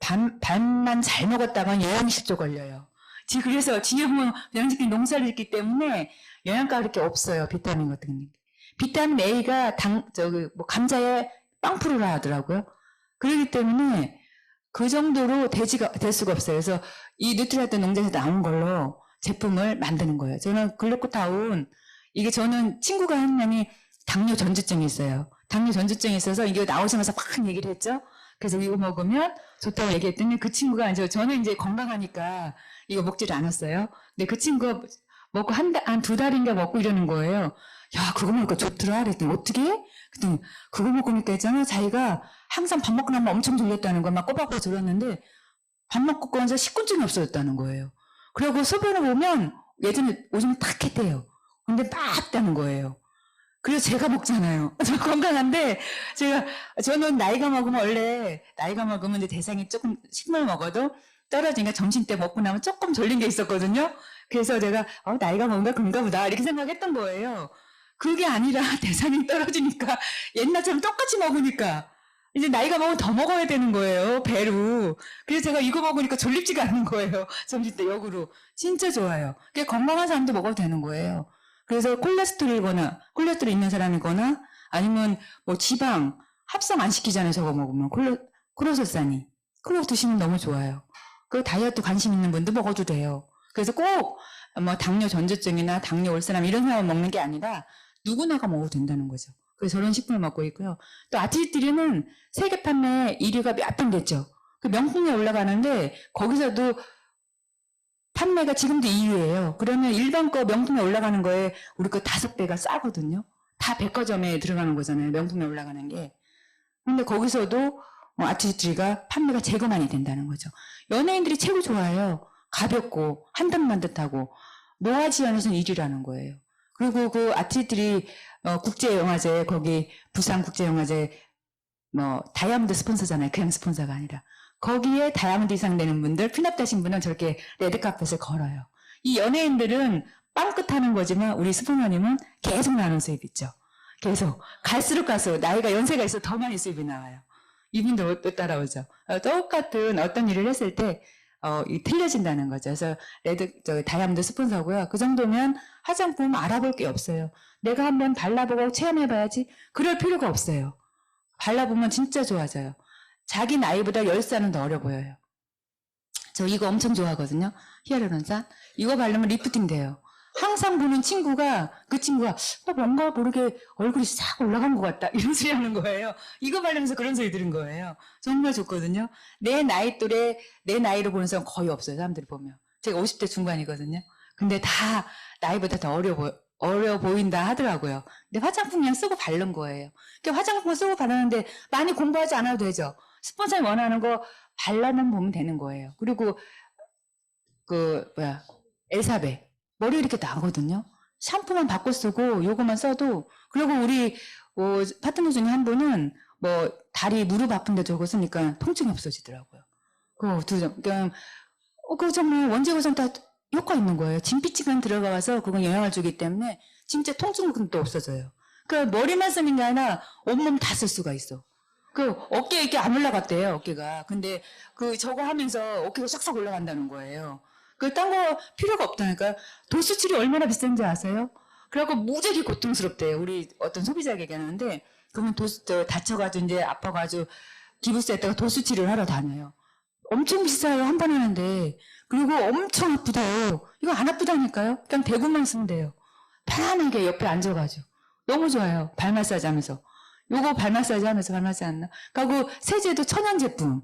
밥만 잘 먹었다면 영양실조 걸려요. 그래서 GMO 변형시킨 농사를 짓기 때문에 영양가가 그렇게 없어요. 비타민 같은 게. 비타민 A가 감자에 빵프루라 하더라고요. 그렇기 때문에 그 정도로 될 수가 없어요. 그래서 이 뉴트리아트 농장에서 나온 걸로 제품을 만드는 거예요. 저는 글루코타운, 이게 저는 친구가 한 명이 당뇨 전주증이 있어요. 당뇨 전주증이 있어서 이게 나오시면서 막 얘기를 했죠. 그래서 이거 먹으면 좋다고 얘기했더니 그 친구가 저는 이제 건강하니까 이거 먹지를 않았어요. 근데 그 친구가 먹고 한 2달인가 먹고 이러는 거예요. 야, 그거 먹으니까 좋더라. 그랬더니 어떻게? 그랬더니 그거 먹으니까 있잖아. 자기가 항상 밥 먹고 나면 엄청 졸렸다는 거 막 꼬박꼬박 졸렸는데 밥 먹고 나서 식곤증이 없어졌다는 거예요. 그리고 소변을 보면 요즘은 탁 했대요. 근데 빡다는 거예요. 그래서 제가 먹잖아요. 저 건강한데 저는 나이가 먹으면 이제 대상이 조금 식물 먹어도 떨어지니까 점심 때 먹고 나면 조금 졸린 게 있었거든요. 그래서 제가 나이가 먹으면 그런가 보다 이렇게 생각했던 거예요. 그게 아니라 대상이 떨어지니까 옛날처럼 똑같이 먹으니까 이제 나이가 먹으면 더 먹어야 되는 거예요. 배로. 그래서 제가 이거 먹으니까 졸립지가 않는 거예요. 점심 때 역으로. 진짜 좋아요. 그게 건강한 사람도 먹어도 되는 거예요. 그래서 콜레스테롤 있는 사람이거나 아니면 뭐 지방 합성 안 시키잖아요. 저거 먹으면 크로세산이. 그거 드시면 너무 좋아요. 그 다이어트 관심 있는 분도 먹어도 돼요. 그래서 꼭 뭐 당뇨 전조증이나 당뇨 올 사람 이런 사람 먹는 게 아니라 누구나가 먹어도 된다는 거죠. 그래서 저런 식품을 먹고 있고요. 또 아티스트리는 세계 판매 1위가 몇 번 됐죠. 그 명품에 올라가는데 거기서도 판매가 지금도 2위예요. 그러면 일반 거 명품에 올라가는 거에 우리 거 5배가 싸거든요. 다 백화점에 들어가는 거잖아요. 명품에 올라가는 게. 근데 거기서도 아티스트리가 판매가 제거 많이 된다는 거죠. 연예인들이 최고 좋아해요. 가볍고 한땀만 듯하고 노아지연에서는 1위라는 거예요. 그리고 그 아티스트리 국제영화제 거기 부산국제영화제 다이아몬드 스폰서잖아요. 그냥 스폰서가 아니라. 거기에 다이아몬드 이상 되는 분들, 피납되신 분은 저렇게 레드카펫을 걸어요. 이 연예인들은 빵끝하는 거지만 우리 스포너님은 계속 나는 수입 있죠. 계속 갈수록 나이가 연세가 있어 더 많이 수입이 나와요. 이분도 또 따라오죠. 똑같은 어떤 일을 했을 때 틀려진다는 거죠. 그래서 다이아몬드 스폰서고요. 그 정도면 화장품 알아볼 게 없어요. 내가 한번 발라보고 체험해봐야지. 그럴 필요가 없어요. 발라보면 진짜 좋아져요. 자기 나이보다 10살은 더 어려 보여요. 저 이거 엄청 좋아하거든요. 히알루론산. 이거 바르면 리프팅 돼요. 항상 보는 친구가 뭔가 모르게 얼굴이 싹 올라간 것 같다 이런 소리 하는 거예요. 이거 바르면서 그런 소리 들은 거예요. 정말 좋거든요. 내 나이 또래 내 나이로 보는 사람 거의 없어요. 사람들이 보면. 제가 50대 중반이거든요. 근데 다 나이보다 더 어려 보인다 하더라고요. 근데 화장품 그냥 쓰고 바른 거예요. 그러니까 화장품 쓰고 바르는데 많이 공부하지 않아도 되죠. 스폰서이 원하는 거 발라만 보면 되는 거예요. 그리고 엘사베 머리 이렇게 나거든요. 샴푸만 바꿔 쓰고 요거만 써도. 그리고 우리 파트너 중에 한 분은 다리 무릎 아픈데 저거 쓰니까 통증이 없어지더라고요. 그거 정말 원재고선 다 효과 있는 거예요. 진피층만 들어가서 그건 영향을 주기 때문에 진짜 통증은 또 없어져요. 그러니까 머리만 쓰는 게 아니라 온몸 다 쓸 수가 있어. 어깨 이렇게 안 올라갔대요, 어깨가. 근데 저거 하면서 어깨가 싹싹 올라간다는 거예요. 딴 거 필요가 없다니까. 도수치료 얼마나 비싼지 아세요? 그래갖고 무지하게 고통스럽대요. 우리 어떤 소비자에게 얘기하는데, 그러면 다쳐가지고 이제 아파가지고 기부스에다가 도수치료를 하러 다녀요. 엄청 비싸요, 한 번 하는데. 그리고 엄청 아프다요. 이거 안 아프다니까요? 그냥 대구만 쓰면 돼요. 편안하게 옆에 앉아가지고. 너무 좋아요. 발 마사지 하면서. 요거 발 마사지 하면서 발 마사지 안 나. 그리고 세제도 천연 제품.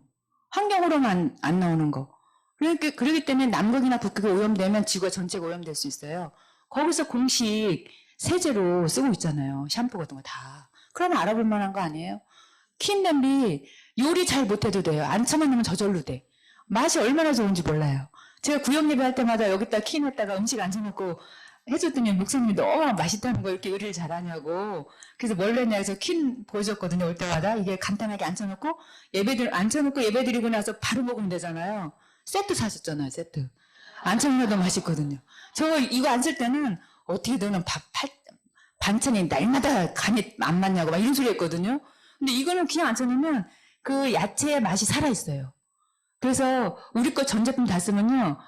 환경으로만 안 나오는 거. 그러기 때문에 남극이나 북극이 오염되면 지구가 전체가 오염될 수 있어요. 거기서 공식 세제로 쓰고 있잖아요. 샴푸 같은 거 다. 그러면 알아볼 만한 거 아니에요? 킨 냄비 요리 잘 못해도 돼요. 안쳐만 넣으면 저절로 돼. 맛이 얼마나 좋은지 몰라요. 제가 구역 예배할 때마다 여기다 킨 했다가 음식 앉혀놓고 해줬더니 목사님이 너무 맛있다는 거 이렇게 요리를 잘하냐고. 그래서 뭘 했냐 해서 킨 보여줬거든요. 올 때마다. 이게 간단하게 앉혀놓고 앉혀놓고 예배 드리고 나서 바로 먹으면 되잖아요. 세트 사셨잖아요. 세트. 앉혀놓으면 맛있거든요. 저 이거 안 쓸 때는 어떻게 너는 반찬이 날마다 간이 안 맞냐고 막 이런 소리 했거든요. 근데 이거는 그냥 앉혀놓으면 그 야채의 맛이 살아있어요. 그래서 우리 거 전 제품 다 쓰면요.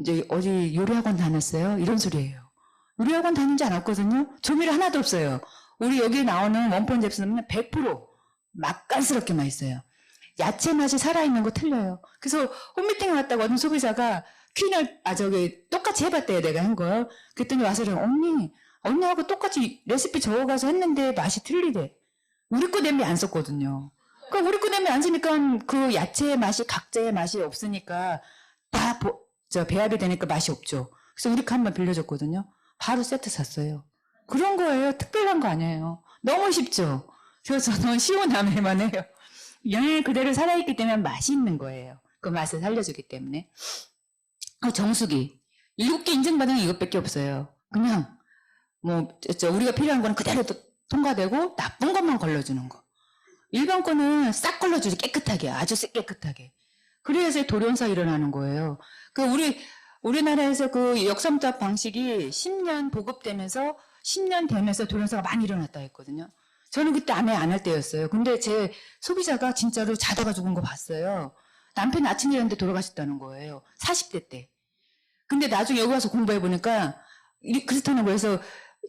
이제 어디 요리학원 다녔어요? 이런 소리예요. 요리학원 다니지 않았거든요. 조미료 하나도 없어요. 우리 여기 나오는 원본 제품은 100% 맛깔스럽게 맛있어요. 야채 맛이 살아있는 거 틀려요. 그래서 홈미팅에 왔다고 어떤 소비자가 퀸을 똑같이 해봤대요. 내가 한 거. 그랬더니 와서 언니하고 똑같이 레시피 적어가서 했는데 맛이 틀리대. 우리 거 냄비 안 썼거든요. 그러니까 우리 거 냄비 안 쓰니까 그 야채의 맛이 각자의 맛이 없으니까 다 배합이 되니까 맛이 없죠. 그래서 우리 거 한 번 빌려줬거든요. 바로 세트 샀어요. 그런 거예요. 특별한 거 아니에요. 너무 쉽죠. 그래서 저는 시원함에만 해요. 영양 그대로 살아있기 때문에 맛이 있는 거예요. 그 맛을 살려주기 때문에. 정수기. 7개 인증받은 건 이것밖에 없어요. 그냥 우리가 필요한 거는 그대로 통과되고 나쁜 것만 걸러주는 거. 일반 거는 싹 걸러주지. 깨끗하게. 아주 깨끗하게. 그래야지 돌연사 일어나는 거예요. 우리나라에서 그 역삼탑 방식이 10년 보급되면서 10년 되면서 돌연사가 많이 일어났다 했거든요. 저는 그때 아내 안 할 때였어요. 근데 제 소비자가 진짜로 자다가 죽은 거 봤어요. 남편이 아침 일하는데 돌아가셨다는 거예요. 40대 때. 근데 나중에 여기 와서 공부해보니까 그렇다는 거에서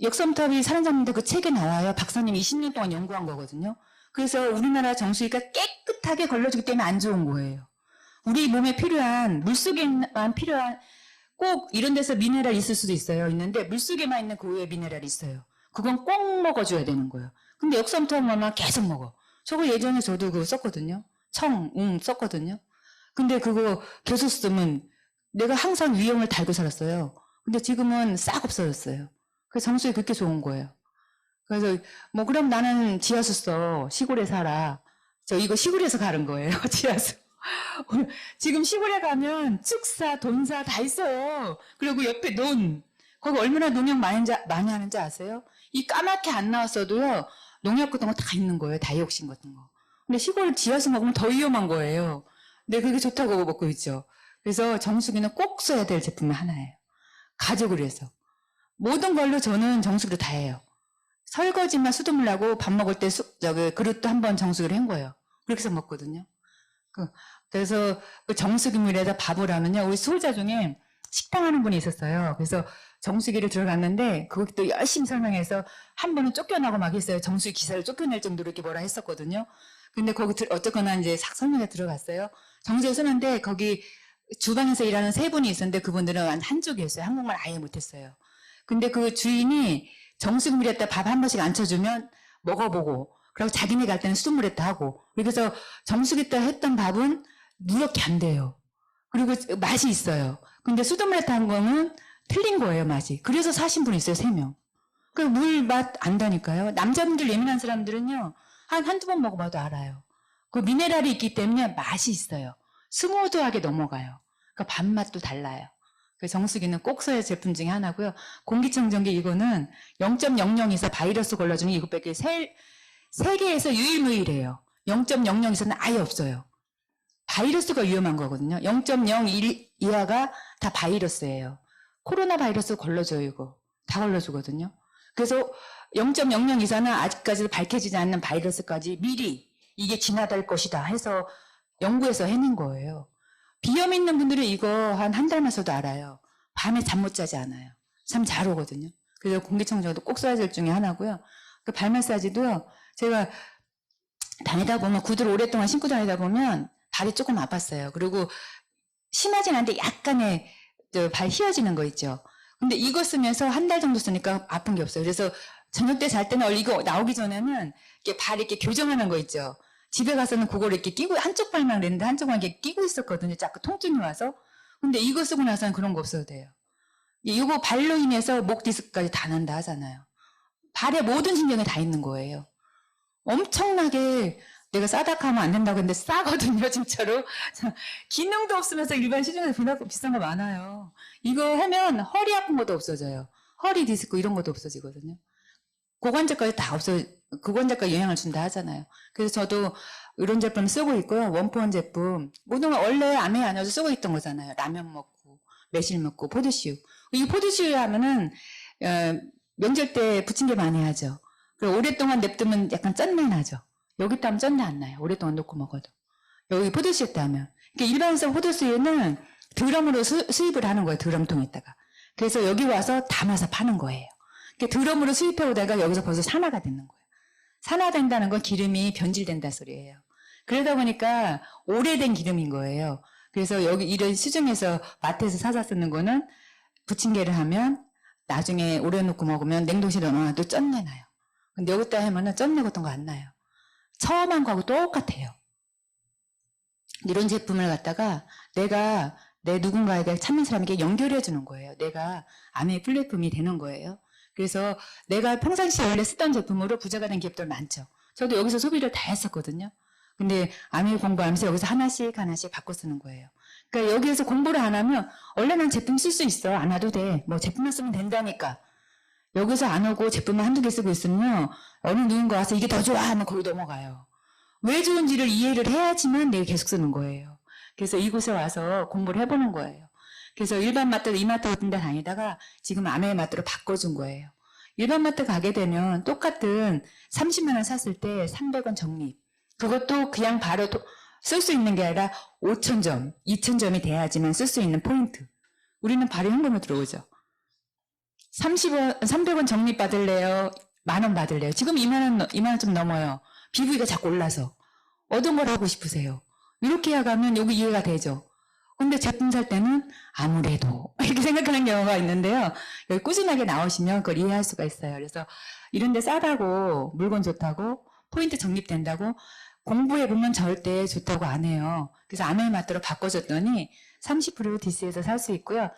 역삼탑이 사랑잡는데 그 책에 나와요. 박사님이 20년 동안 연구한 거거든요. 그래서 우리나라 정수기가 깨끗하게 걸러주기 때문에 안 좋은 거예요. 우리 몸에 필요한, 물속에만 필요한, 꼭 이런 데서 미네랄 있을 수도 있는데 물속에만 있는 고유의 미네랄이 있어요. 그건 꼭 먹어줘야 되는 거예요. 근데 역삼탑만 계속 먹어. 저거 예전에 저도 그거 썼거든요. 썼거든요. 근데 그거 계속 쓰면 내가 항상 위험을 달고 살았어요. 근데 지금은 싹 없어졌어요. 그래서 정수기 그렇게 좋은 거예요. 그래서 뭐 그럼 나는 지하수 써. 시골에 살아. 저 이거 시골에서 가는 거예요. 지하수. 지금 시골에 가면 축사, 돈사 다 있어요. 그리고 옆에 논. 거기 얼마나 농약 많이 하는지 아세요? 이 까맣게 안 나왔어도요. 농약 같은 거 다 있는 거예요. 다이옥신 같은 거. 근데 시골 지하수 먹으면 더 위험한 거예요. 근데 그게 좋다고 먹고 있죠. 그래서 정수기는 꼭 써야 될 제품 하나예요. 가족을 위해서. 모든 걸로 저는 정수기로 다 해요. 설거지만 수돗물 나고 밥 먹을 때 그릇도 한번 정수기로 한 거예요. 그렇게 해서 먹거든요. 그래서 그 정수기물에다 밥을 하면요. 우리 수호자 중에 식당 하는 분이 있었어요. 그래서 정수기를 들어갔는데 그것도 열심히 설명해서 한 번은 쫓겨나고 막 했어요. 정수기 기사를 쫓겨낼 정도로 이렇게 뭐라 했었거든요. 근데 거기 어쨌거나 이제 싹 설명에 들어갔어요. 정수기 쓰는데 거기 주방에서 일하는 세 분이 있었는데 그분들은 한쪽이었어요. 한국말 아예 못했어요. 근데 그 주인이 정수기물에다 밥 한 번씩 앉혀주면 먹어보고 그리고 자기네 갈 때는 수돗물에다 하고 그래서 정수기에다 했던 밥은 누렇게 안 돼요. 그리고 맛이 있어요. 근데 수돗물에다 한 거는 틀린 거예요, 맛이. 그래서 사신 분이 있어요, 3명. 그 물 맛 안다니까요. 남자분들 예민한 사람들은요, 한두 번 먹어봐도 알아요. 그 미네랄이 있기 때문에 맛이 있어요. 스무드하게 넘어가요. 그러니까 밥맛도 달라요. 그 정수기는 꼭 써야 할 제품 중에 하나고요. 공기청정기 이거는 0.00에서 바이러스 걸러주는 이것밖에 세계에서 유일무이해요. 0.00에서는 아예 없어요. 바이러스가 위험한 거거든요. 0.01 이하가 다 바이러스예요. 코로나 바이러스 걸러줘요, 이거. 다 걸러주거든요. 그래서 0.00 이상은 아직까지도 밝혀지지 않는 바이러스까지 미리 이게 진화될 것이다 해서 연구해서 해낸 거예요. 비염 있는 분들은 이거 한 달만 써도 알아요. 밤에 잠 못 자지 않아요. 잠 잘 오거든요. 그래서 공기청정기도 꼭 써야 될 중에 하나고요. 그 발 마사지도요. 제가 다니다 보면 구두를 오랫동안 신고 다니다 보면 발이 조금 아팠어요. 그리고 심하진 않은데 약간의 발 휘어지는 거 있죠. 근데 이거 쓰면서 한 달 정도 쓰니까 아픈 게 없어요. 그래서 저녁 때 잘 때는 이거 나오기 전에는 이렇게 발 이렇게 교정하는 거 있죠. 집에 가서는 그걸 이렇게 끼고 한쪽 발만 그랬는데 한쪽만 이렇게 끼고 있었거든요. 자꾸 통증이 와서. 근데 이거 쓰고 나서는 그런 거 없어도 돼요. 이거 발로 인해서 목 디스크까지 다 난다 하잖아요. 발에 모든 신경이 다 있는 거예요. 엄청나게 내가 싸다고 하면 안 된다고 했는데 싸거든요, 진짜로. 기능도 없으면서 일반 시중에서 비싼 거 많아요. 이거 하면 허리 아픈 것도 없어져요. 허리 디스크 이런 것도 없어지거든요. 고관절까지 다 고관절까지 영향을 준다 하잖아요. 그래서 저도 이런 제품 쓰고 있고요. 원포원 제품. 모든 걸 원래 암에 안아서 쓰고 있던 거잖아요. 라면 먹고, 매실 먹고, 포도씨유. 이 포도씨유 하면은, 명절 때 부침개 많이 하죠. 그리고 오랫동안 냅두면 약간 짠내 나죠. 여기 따면 짠내 안 나요. 오랫동안 놓고 먹어도. 여기 포도씨유 따면. 그러니까 일반성 포도씨유는 드럼으로 수입을 하는 거예요. 드럼통에다가. 그래서 여기 와서 담아서 파는 거예요. 드럼으로 수입해 오다가 여기서 벌써 산화가 되는 거예요. 산화된다는 건 기름이 변질된다 소리예요. 그러다 보니까 오래된 기름인 거예요. 그래서 여기 이런 시중에서 마트에서 사서 쓰는 거는 부침개를 하면 나중에 오래 놓고 먹으면 냉동실에 넣어놔도 쩐내 나요. 근데 여기다 하면은 쩐내 같은 거 안 나요. 처음 한 거하고 똑같아요. 이런 제품을 갖다가 내가 내 누군가에게 찾는 사람에게 연결해 주는 거예요. 내가 암의 플랫폼이 되는 거예요. 그래서 내가 평상시에 원래 쓰던 제품으로 부자가 된 기업들 많죠. 저도 여기서 소비를 다 했었거든요. 근데 암일 공부하면서 여기서 하나씩 바꿔 쓰는 거예요. 그러니까 여기에서 공부를 안 하면 원래 난 제품 쓸 수 있어. 안 와도 돼. 뭐 제품만 쓰면 된다니까. 여기서 안 오고 제품만 한두 개 쓰고 있으면요. 어느 누군가 와서 이게 더 좋아 하면 거기 넘어가요. 왜 좋은지를 이해를 해야지만 내가 계속 쓰는 거예요. 그래서 이곳에 와서 공부를 해보는 거예요. 그래서 일반 마트, 이마트 같은 데 다니다가 지금 암의 마트로 바꿔준 거예요. 일반 마트 가게 되면 똑같은 30만 원 샀을 때 300원 적립. 그것도 그냥 바로 쓸 수 있는 게 아니라 5,000점, 2,000점이 돼야지만 쓸 수 있는 포인트. 우리는 바로 현금으로 들어오죠. 300원 적립 받을래요? 10,000원 받을래요? 지금 2만 원 좀 넘어요. 비부위가 자꾸 올라서. 어떤 걸 하고 싶으세요? 이렇게 해가면 여기 이해가 되죠. 근데 제품 살 때는 아무래도 이렇게 생각하는 경우가 있는데요. 여기 꾸준하게 나오시면 그걸 이해할 수가 있어요. 그래서 이런 데 싸다고 물건 좋다고 포인트 적립된다고 공부해보면 절대 좋다고 안 해요. 그래서 암의 마트로 바꿔줬더니 30% 디스에서 살 수 있고요.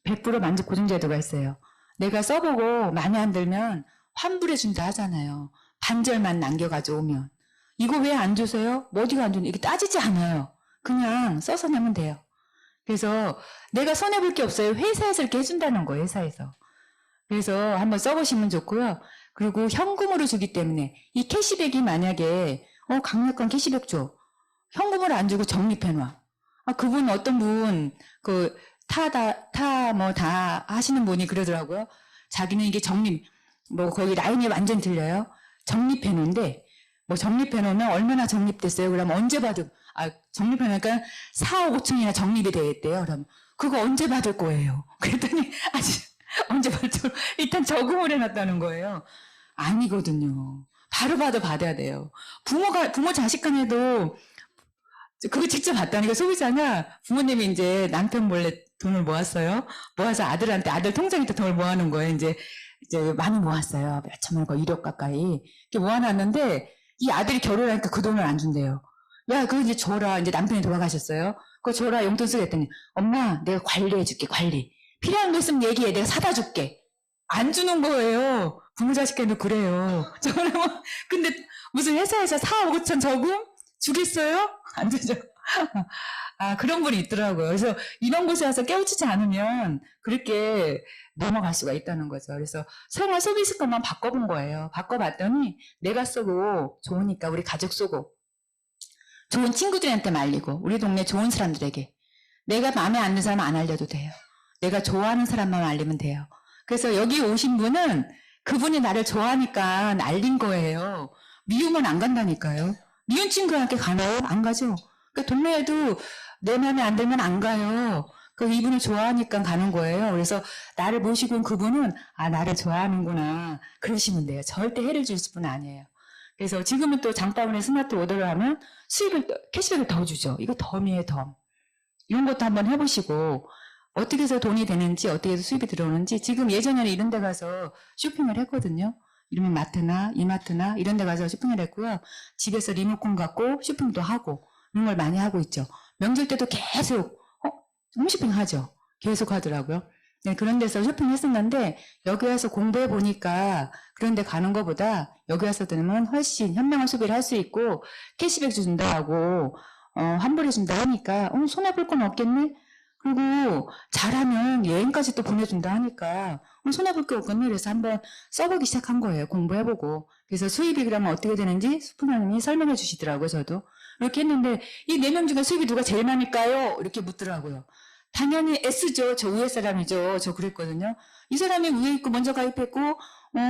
100% 만족 보증 제도가 있어요. 내가 써보고 마음에 안 들면 환불해준다 하잖아요. 반절만 남겨가지고 오면. 이거 왜 안 주세요? 뭐 어디가 안 주니? 이게 따지지 않아요. 그냥 써서 내면 돼요. 그래서 내가 손해볼 게 없어요. 회사에서 이렇게 해준다는 거예요. 회사에서. 그래서 한번 써보시면 좋고요. 그리고 현금으로 주기 때문에 이 캐시백이 만약에 강력한 캐시백 줘. 현금을 안 주고 적립해놔. 그분 어떤 분 다 하시는 분이 그러더라고요. 자기는 이게 적립 거기 라인이 완전 틀려요. 적립해놓은데 적립해놓으면 얼마나 적립됐어요? 그러면 언제 받을 적립해놓으니까 4억 5천이나 적립이 되겠대요. 그럼 그거 언제 받을 거예요? 그랬더니 아직 언제 받을 일단 저금을 해놨다는 거예요. 아니거든요. 바로 받아야 돼요. 부모 자식 간에도 그거 직접 받다니까 소비자가 부모님이 이제 남편 몰래 돈을 모았어요. 모아서 아들한테 아들 통장에다 돈을 모아놓은 거예요. 이제 많이 모았어요. 몇 천만 원, 1억 가까이. 이렇게 모아놨는데 이 아들이 결혼하니까 그 돈을 안 준대요. 야, 그거 이제 줘라. 이제 남편이 돌아가셨어요. 그거 줘라. 용돈 쓰겠더니 엄마, 내가 관리해줄게. 관리. 필요한 거 있으면 얘기해. 내가 사다 줄게. 안 주는 거예요. 부모 자식에도 그래요. 저는 근데 무슨 회사에서 4억 5천 저금 주겠어요? 안 되죠. 그런 분이 있더라고요. 그래서 이런 곳에 와서 깨우치지 않으면 그렇게 넘어갈 수가 있다는 거죠. 그래서 생활 소비 습관만 바꿔본 거예요. 바꿔봤더니 내가 쓰고 좋으니까 우리 가족 쓰고 좋은 친구들한테 말리고 우리 동네 좋은 사람들에게 내가 마음에 안 드는 사람 안 알려도 돼요. 내가 좋아하는 사람만 알리면 돼요. 그래서 여기 오신 분은 그분이 나를 좋아하니까 알린 거예요. 미우면 안 간다니까요. 미운 친구한테 가나요? 안 가죠. 그러니까 동네에도 내 마음에 안 들면 안 가요. 이분을 좋아하니까 가는 거예요. 그래서 나를 모시고 온 그분은 나를 좋아하는구나 그러시면 돼요. 절대 해를 줄 분은 아니에요. 그래서 지금은 또 장바구니에 스마트 오더를 하면 캐시백을 더 주죠. 이거 덤이에요, 덤. 이런 것도 한번 해보시고 어떻게 해서 돈이 되는지 어떻게 해서 수입이 들어오는지 지금 예전에는 이런 데 가서 쇼핑을 했거든요. 이러면 마트나 이마트나 이런 데 가서 쇼핑을 했고요. 집에서 리모컨 갖고 쇼핑도 하고 이런 걸 많이 하고 있죠. 명절 때도 계속 홈쇼핑 하죠. 계속 하더라고요. 네, 그런 데서 쇼핑했었는데 여기 와서 공부해 보니까 그런 데 가는 것보다 여기 와서 들으면 훨씬 현명한 소비를 할 수 있고 캐시백 준다고 환불해 준다 하니까 손해볼 건 없겠네? 그리고 잘하면 여행까지 또 보내준다 하니까 손해볼 게 없겠네. 그래서 한번 써보기 시작한 거예요. 공부해보고. 그래서 수입이 그러면 어떻게 되는지 수프나님이 설명해 주시더라고요. 저도. 이렇게 했는데 이 4명 중에 수입이 누가 제일 많을까요? 이렇게 묻더라고요. 당연히 S죠. 저 위에 사람이죠. 저 그랬거든요. 이 사람이 위에 있고 먼저 가입했고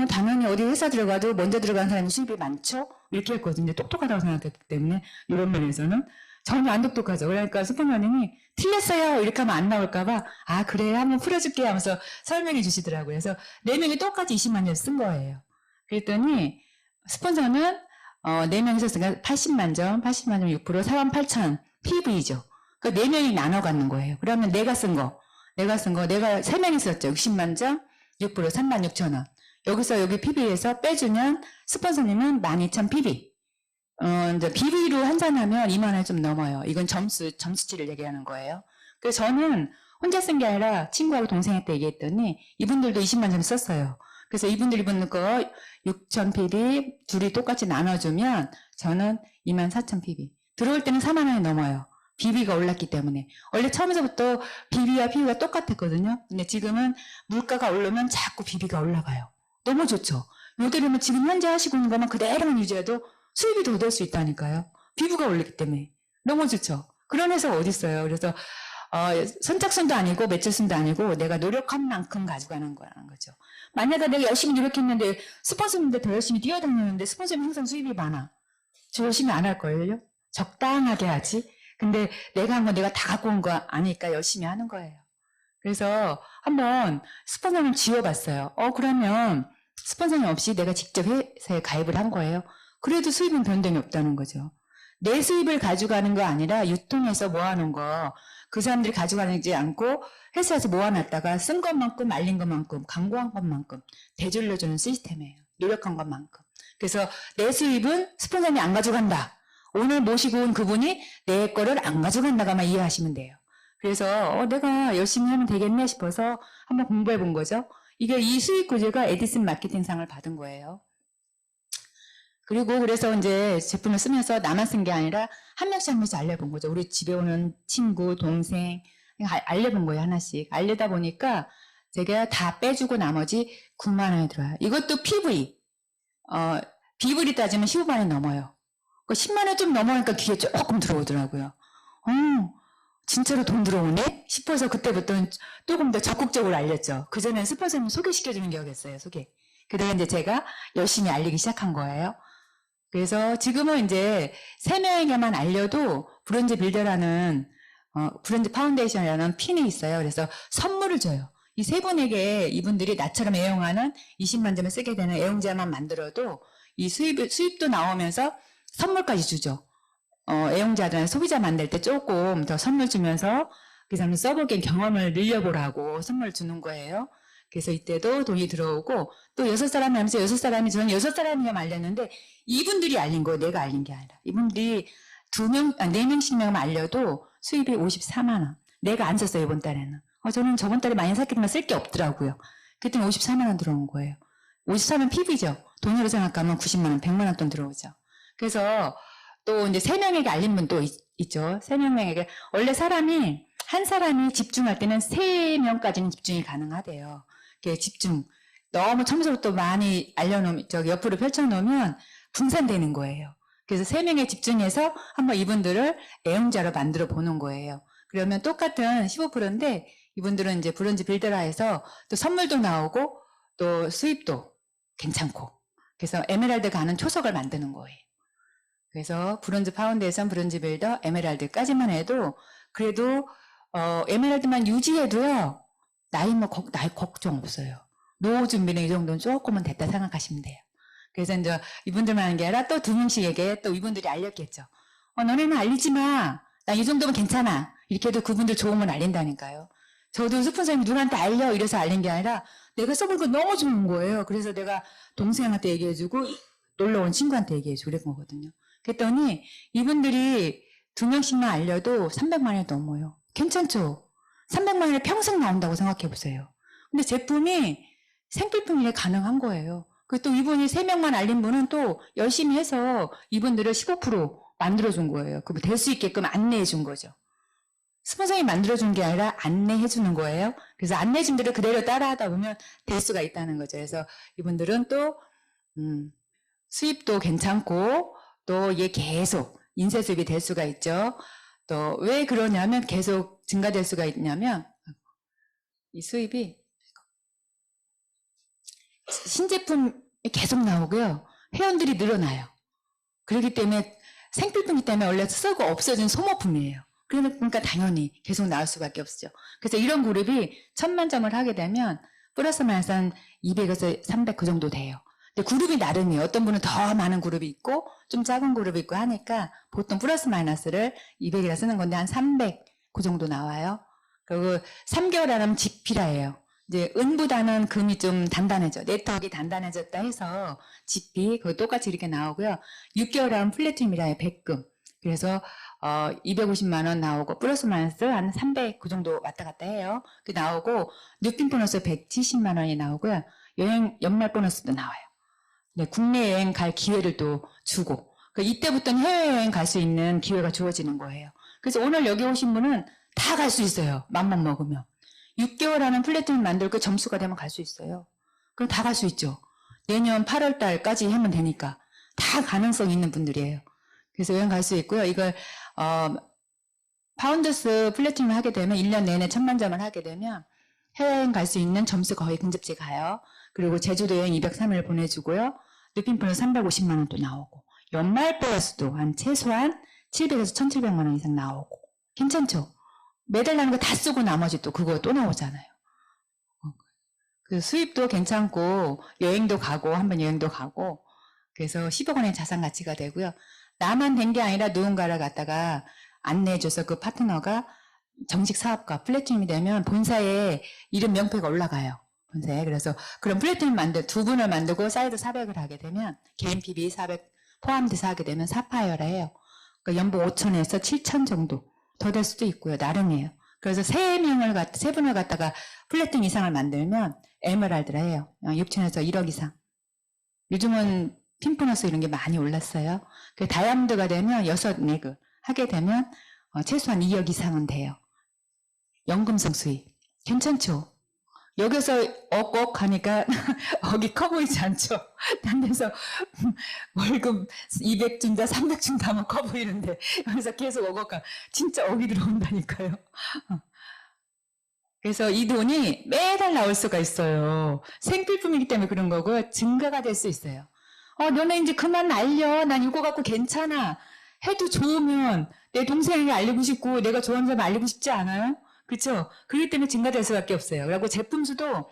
당연히 어디 회사 들어가도 먼저 들어간 사람이 수입이 많죠. 이렇게 했거든요. 똑똑하다고 생각했기 때문에 이런 면에서는 전혀 안 똑똑하죠. 그러니까 수평원님이 틀렸어요 이렇게 하면 안 나올까봐 그래 한번 풀어줄게 하면서 설명해 주시더라고요. 그래서 4명이 똑같이 20만 원 쓴 거예요. 그랬더니 스폰서는 4명이 썼으니까 80만 점 6% 4만 8천 PV죠. 그러니까 4명이 나눠 갖는 거예요. 그러면 내가 3명이 썼죠. 60만 점 6% 3만 6천 원. 여기서 여기 PV에서 빼주면 스폰서님은 12,000 PV. 이제 PV로 환산하면 2만 원 좀 넘어요. 이건 점수치를 얘기하는 거예요. 그래서 저는 혼자 쓴 게 아니라 친구하고 동생한테 얘기했더니 이분들도 20만 점 썼어요. 그래서 이분들 입은 거 6,000 PV 둘이 똑같이 나눠주면 저는 24,000 PV. 들어올 때는 4만 원이 넘어요. BB가 올랐기 때문에. 원래 처음에서부터 BB와 PV가 똑같았거든요. 근데 지금은 물가가 오르면 자꾸 BB가 올라가요. 너무 좋죠. 요들이면 지금 현재 하시고 있는 것만 그대로만 유지해도 수입이 더 될 수 있다니까요. 피부가 올리기 때문에. 너무 좋죠. 그런 회사가 어디 있어요. 그래서 선착순도 아니고 매출순도 아니고 내가 노력한 만큼 가져가는 거라는 거죠. 만약에 내가 열심히 노력했는데 스폰서님들 더 열심히 뛰어다니는데 스폰서님 항상 수입이 많아. 저 열심히 안 할 거예요. 적당하게 하지. 근데 내가 한 건 내가 다 갖고 온 거 아니까 열심히 하는 거예요. 그래서 한번 스폰서님 지워봤어요. 그러면 스폰서님 없이 내가 직접 회사에 가입을 한 거예요. 그래도 수입은 변동이 없다는 거죠. 내 수입을 가져가는 거 아니라 유통해서 모아놓은 거 그 사람들이 가져가지 않고 회사에서 모아놨다가 쓴 것만큼 말린 것만큼 광고한 것만큼 대줄려주는 시스템이에요. 노력한 것만큼. 그래서 내 수입은 스폰서님이 안 가져간다. 오늘 모시고 온 그분이 내 거를 안 가져간다가만 이해하시면 돼요. 그래서 내가 열심히 하면 되겠네 싶어서 한번 공부해 본 거죠. 이게 이 수익 구조가 에디슨 마케팅상을 받은 거예요. 그리고 그래서 이제 제품을 쓰면서 나만 쓴 게 아니라 한 명씩 한 명씩 알려본 거죠. 우리 집에 오는 친구, 동생 알려본 거예요. 하나씩. 알려다 보니까 제가 다 빼주고 나머지 9만 원이 들어와요. 이것도 PV. 비브리 따지면 15만 원 넘어요. 10만 원 좀 넘어가니까 귀에 조금 들어오더라고요. 진짜로 돈 들어오네? 싶어서 그때부터는 조금 더 적극적으로 알렸죠. 그전엔 스폰서님 소개시켜주는 격이었어요, 소개. 그다음에 이제 제가 열심히 알리기 시작한 거예요. 그래서 지금은 이제 3명에게만 알려도 브론즈 빌더라는, 브론즈 파운데이션이라는 핀이 있어요. 그래서 선물을 줘요. 이 3분에게 이분들이 나처럼 애용하는 20만 점을 쓰게 되는 애용자만 만들어도 이 수입도 나오면서 선물까지 주죠. 애용자들은 소비자 만들 때 조금 더 선물 주면서 그 사람 써보기엔 경험을 늘려보라고 선물 주는 거예요. 그래서 이때도 돈이 들어오고 또 6사람이 하면서 6사람이 저는 6사람이면 알렸는데 이분들이 알린 거예요. 내가 알린 게 아니라. 이분들이 4명씩만 알려도 수입이 54만 원. 내가 안 썼어요, 이번 달에는. 저는 저번 달에 많이 샀기 때문에 쓸 게 없더라고요. 그랬더니 54만 원 들어온 거예요. 54면 PV죠. 돈으로 생각하면 90만 원, 100만 원 돈 들어오죠. 그래서 또 이제 3명에게 알린 분도 있죠. 3명에게. 원래 한 사람이 집중할 때는 3명까지는 집중이 가능하대요. 집중. 너무 처음부터 많이 알려놓으면, 옆으로 펼쳐놓으면 분산되는 거예요. 그래서 3명에 집중해서 한번 이분들을 애용자로 만들어 보는 거예요. 그러면 똑같은 15%인데 이분들은 이제 브론즈 빌더라 해서 또 선물도 나오고 또 수입도 괜찮고. 그래서 에메랄드 가는 초석을 만드는 거예요. 그래서 브론즈 파운데이션, 브론즈 빌더, 에메랄드까지만 해도 그래도 에메랄드만 유지해도요. 나이 걱정 없어요. 노후 준비는 이 정도는 조금은 됐다 생각하시면 돼요. 그래서 이제 이분들만 하는 게 아니라 또 2명씩에게 또 이분들이 알렸겠죠. 너네는 알리지 마. 나 이 정도면 괜찮아. 이렇게 해도 그분들 좋으면 알린다니까요. 저도 스폰서님 누구한테 알려 이래서 알린 게 아니라 내가 써본 거 너무 좋은 거예요. 그래서 내가 동생한테 얘기해주고 놀러온 친구한테 얘기해주고 그런 거거든요. 그랬더니 이분들이 2명씩만 알려도 300만 원이 넘어요. 괜찮죠? 300만 원이 평생 나온다고 생각해 보세요. 근데 제품이 생필품이 가능한 거예요. 그리고 또 이분이 3명만 알린 분은 또 열심히 해서 이분들을 15% 만들어준 거예요. 그럼 될 수 있게끔 안내해 준 거죠. 스폰서님이 만들어준 게 아니라 안내해 주는 거예요. 그래서 안내해준 대로 그대로 따라하다 보면 될 수가 있다는 거죠. 그래서 이분들은 또 수입도 괜찮고 또 이게 계속 인쇄 수입이 될 수가 있죠. 또 왜 그러냐면 계속 증가될 수가 있냐면 이 수입이 신제품이 계속 나오고요. 회원들이 늘어나요. 그렇기 때문에 생필품이기 때문에 원래 쓰고 없어진 소모품이에요. 그러니까 당연히 계속 나올 수밖에 없죠. 그래서 이런 그룹이 1000만 점을 하게 되면 플러스 마이너스 한 200에서 300 그 정도 돼요. 근데 그룹이 나름이에요. 어떤 분은 더 많은 그룹이 있고 좀 작은 그룹이 있고 하니까 보통 플러스 마이너스를 200이라 쓰는 건데 한 300 그 정도 나와요. 그리고 3개월 하면 지피라예요. 이제 은보다는 금이 좀 단단해져. 네트워크가 단단해졌다 해서 지피 그거 똑같이 이렇게 나오고요. 6개월 하면 플래티늄이라요. 100금. 그래서 250만 원 나오고 플러스 마이너스 한 300 그 정도 왔다 갔다 해요. 그 나오고 뉴핀 보너스 170만 원이 나오고요. 여행 연말 보너스도 나와요. 네, 국내 여행 갈 기회를 또 주고 이때부터는 해외여행 갈 수 있는 기회가 주어지는 거예요. 그래서 오늘 여기 오신 분은 다 갈 수 있어요. 맘만 먹으면. 6개월 하는 플래티넘 만들고 점수가 되면 갈 수 있어요. 그럼 다 갈 수 있죠. 내년 8월 달까지 하면 되니까 다 가능성 있는 분들이에요. 그래서 여행 갈 수 있고요. 이걸 파운더스 플래티넘을 하게 되면 1년 내내 1000만 점을 하게 되면 해외여행 갈 수 있는 점수 거의 근접지 가요. 그리고 제주도 여행 203일 보내주고요. 뉴핀 보너스 350만 원 또 나오고 연말 보너스도 한 최소한 700에서 1700만 원 이상 나오고 괜찮죠? 매달 나는 거 다 쓰고 나머지 또 그거 또 나오잖아요. 그 수입도 괜찮고 여행도 가고 한번 여행도 가고 그래서 10억 원의 자산 가치가 되고요. 나만 된 게 아니라 누군가를 갖다가 안내해줘서 그 파트너가 정식 사업가 플래티넘이 되면 본사에 이름 명패가 올라가요. 본사에. 그래서 그런 플래티넘 두 분을 만들고 사이드 400을 하게 되면 개인 PB 400 포함돼서 하게 되면 사파이어라 해요. 그러니까 연봉 5천에서 7천 정도 더 될 수도 있고요. 나름이에요. 그래서 세 분을 갖다가 플래팅 이상을 만들면 에메랄드라 해요. 6천에서 1억 이상. 요즘은 핀보너스 이런 게 많이 올랐어요. 그 다이아몬드가 되면 6레그 하게 되면 최소한 2억 이상은 돼요. 연금성 수익. 괜찮죠? 여기서 억억 하니까 억이 커 보이지 않죠? 딴 데서 월급 200 준다, 300 준다 하면 커 보이는데 여기서 계속 억억가 진짜 억이 들어온다니까요. 그래서 이 돈이 매달 나올 수가 있어요. 생필품이기 때문에 그런 거고 증가가 될 수 있어요. 너네 이제 그만 알려. 난 이거 갖고 괜찮아. 해도 좋으면 내 동생에게 알리고 싶고 내가 좋아하는 사람 알리고 싶지 않아요? 그렇죠? 그렇기 때문에 증가될 수밖에 없어요. 그리고 제품 수도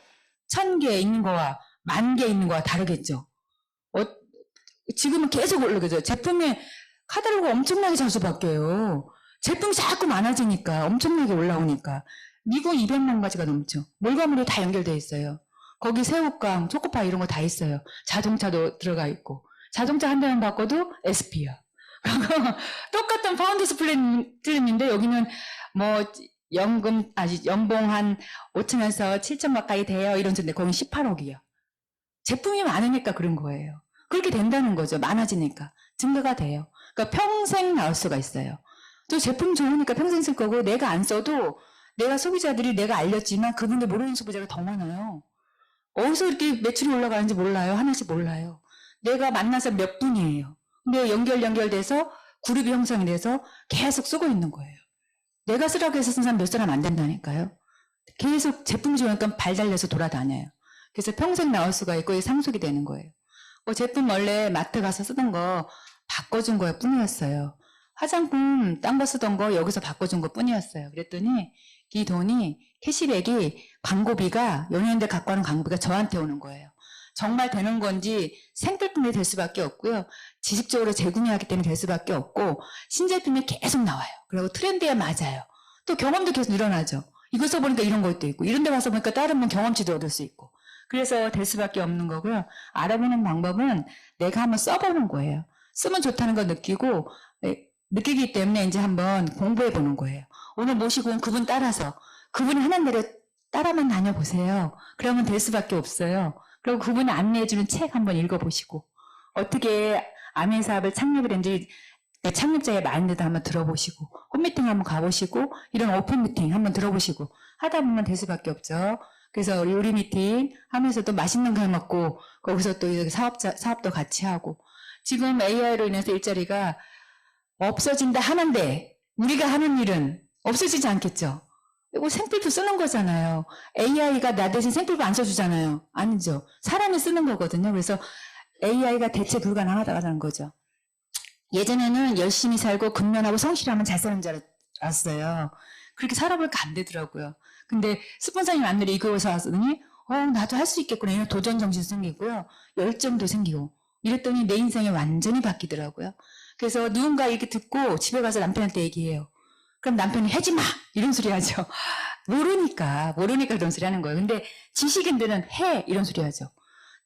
1000개 있는 거와 10,000개 있는 거와 다르겠죠. 지금은 계속 오르죠. 제품의 카탈로그가 엄청나게 자주 바뀌어요. 제품이 자꾸 많아지니까 엄청나게 올라오니까 미국 200만 가지가 넘죠. 몰과물이 다 연결되어 있어요. 거기 새우깡, 초코파이 이런 거 다 있어요. 자동차도 들어가 있고 자동차 한 대만 바꿔도 SP야. 똑같은 파운드스 플랜인데 여기는 뭐 연봉 한 5천에서 7천 가까이 돼요. 이런 건데 거긴 18억이요. 제품이 많으니까 그런 거예요. 그렇게 된다는 거죠. 많아지니까. 증가가 돼요. 그러니까 평생 나올 수가 있어요. 또 제품 좋으니까 평생 쓸 거고 내가 안 써도 내가 소비자들이 내가 알렸지만 그분들 모르는 소비자가 더 많아요. 어디서 이렇게 매출이 올라가는지 몰라요. 하나씩 몰라요. 내가 만나서 몇 분이에요. 근데 연결돼서 그룹이 형성이 돼서 계속 쓰고 있는 거예요. 내가 쓰라고 해서 쓴 사람 몇 사람 안 된다니까요. 계속 제품 좋으니까 발 달려서 돌아다녀요. 그래서 평생 나올 수가 있고 상속이 되는 거예요. 제품 원래 마트 가서 쓰던 거 바꿔준 거일 뿐이었어요. 화장품 딴 거 쓰던 거 여기서 바꿔준 것 뿐이었어요. 그랬더니 이 돈이 캐시백이 광고비가 연예인들 갖고 하는 광고비가 저한테 오는 거예요. 정말 되는 건지 생필품이 될 수밖에 없고요. 지식적으로 재구매하기 때문에 될 수밖에 없고 신제품이 계속 나와요. 그리고 트렌드에 맞아요. 또 경험도 계속 늘어나죠. 이거 써보니까 이런 것도 있고 이런 데 가서 보니까 다른 분 경험치도 얻을 수 있고 그래서 될 수밖에 없는 거고요. 알아보는 방법은 내가 한번 써보는 거예요. 쓰면 좋다는 걸 느끼기 때문에 이제 한번 공부해 보는 거예요. 오늘 모시고 온 그분 따라서 그분이 하는 대로 따라만 다녀보세요. 그러면 될 수밖에 없어요. 그리고 그분이 안내해주는 책 한번 읽어보시고 어떻게 아멘 사업을 창립을 했는지 창립자의 마인드도 한번 들어보시고 홈미팅 한번 가보시고 이런 오픈 미팅 한번 들어보시고 하다 보면 될 수밖에 없죠. 그래서 요리 미팅 하면서도 맛있는 거 해먹고 거기서 또 사업도 같이 하고 지금 AI로 인해서 일자리가 없어진다 하는데 우리가 하는 일은 없어지지 않겠죠. 이거 생필품 쓰는 거잖아요. AI가 나 대신 생필품 안 써주잖아요. 아니죠. 사람이 쓰는 거거든요. 그래서 AI가 대체 불가능하다는 거죠. 예전에는 열심히 살고 근면하고 성실하면 잘 사는 줄 알았어요. 그렇게 살아보니까 안 되더라고요. 근데 스폰서님 안들이 이거에서 왔더니 나도 할 수 있겠구나. 이런 도전 정신 생기고요. 열정도 생기고 이랬더니 내 인생이 완전히 바뀌더라고요. 그래서 누군가 이렇게 듣고 집에 가서 남편한테 얘기해요. 그럼 남편이 하지 마! 이런 소리 하죠. 모르니까 이런 소리 하는 거예요. 근데 지식인들은 해! 이런 소리 하죠.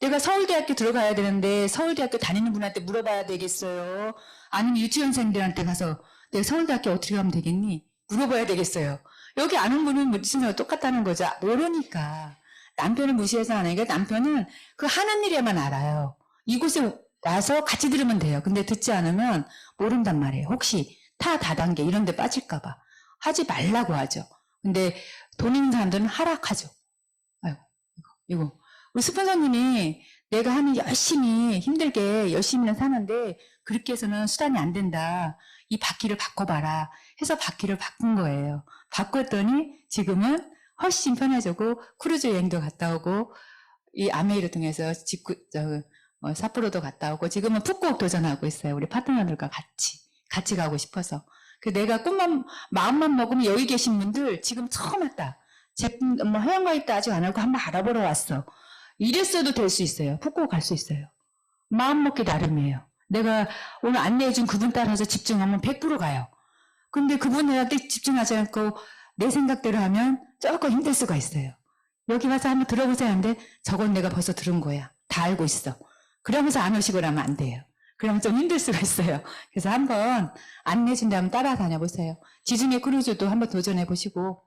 내가 서울대학교 들어가야 되는데 서울대학교 다니는 분한테 물어봐야 되겠어요? 아니면 유치원생들한테 가서 내가 서울대학교 어떻게 가면 되겠니? 물어봐야 되겠어요. 여기 아는 분은 무슨 똑같다는 거죠. 모르니까. 남편을 무시해서 안 하니까 남편은 그 하는 일에만 알아요. 이곳에 와서 같이 들으면 돼요. 근데 듣지 않으면 모른단 말이에요. 혹시 타 다단계 이런 데 빠질까봐. 하지 말라고 하죠. 근데 돈 있는 사람들은 하락하죠. 아이고, 이거. 우리 스폰서님이 내가 하는 열심히 힘들게 열심히는 사는데 그렇게 해서는 수단이 안 된다. 이 바퀴를 바꿔봐라. 해서 바퀴를 바꾼 거예요. 바꿨더니 지금은 훨씬 편해지고 크루즈 여행도 갔다 오고 이 아메이를 통해서 삿포로도 갔다 오고 지금은 푸꾸옥 도전하고 있어요. 우리 파트너들과 같이 가고 싶어서. 내가 마음만 먹으면 여기 계신 분들 지금 처음 왔다. 제품 회원가 있다 아직 안 하고 한번 알아보러 왔어. 이랬어도 될 수 있어요. 푸꾸옥 갈 수 있어요. 마음 먹기 나름이에요. 내가 오늘 안내해준 그분 따라서 집중하면 100% 가요. 근데 그분한테 집중하지 않고 내 생각대로 하면 조금 힘들 수가 있어요. 여기 와서 한번 들어보세요 하는데 저건 내가 벌써 들은 거야. 다 알고 있어. 그러면서 안 오시고 나면 안 돼요. 그러면 좀 힘들 수가 있어요. 그래서 한번 안내해준 다음 따라다녀 보세요. 지중해 크루즈도 한번 도전해 보시고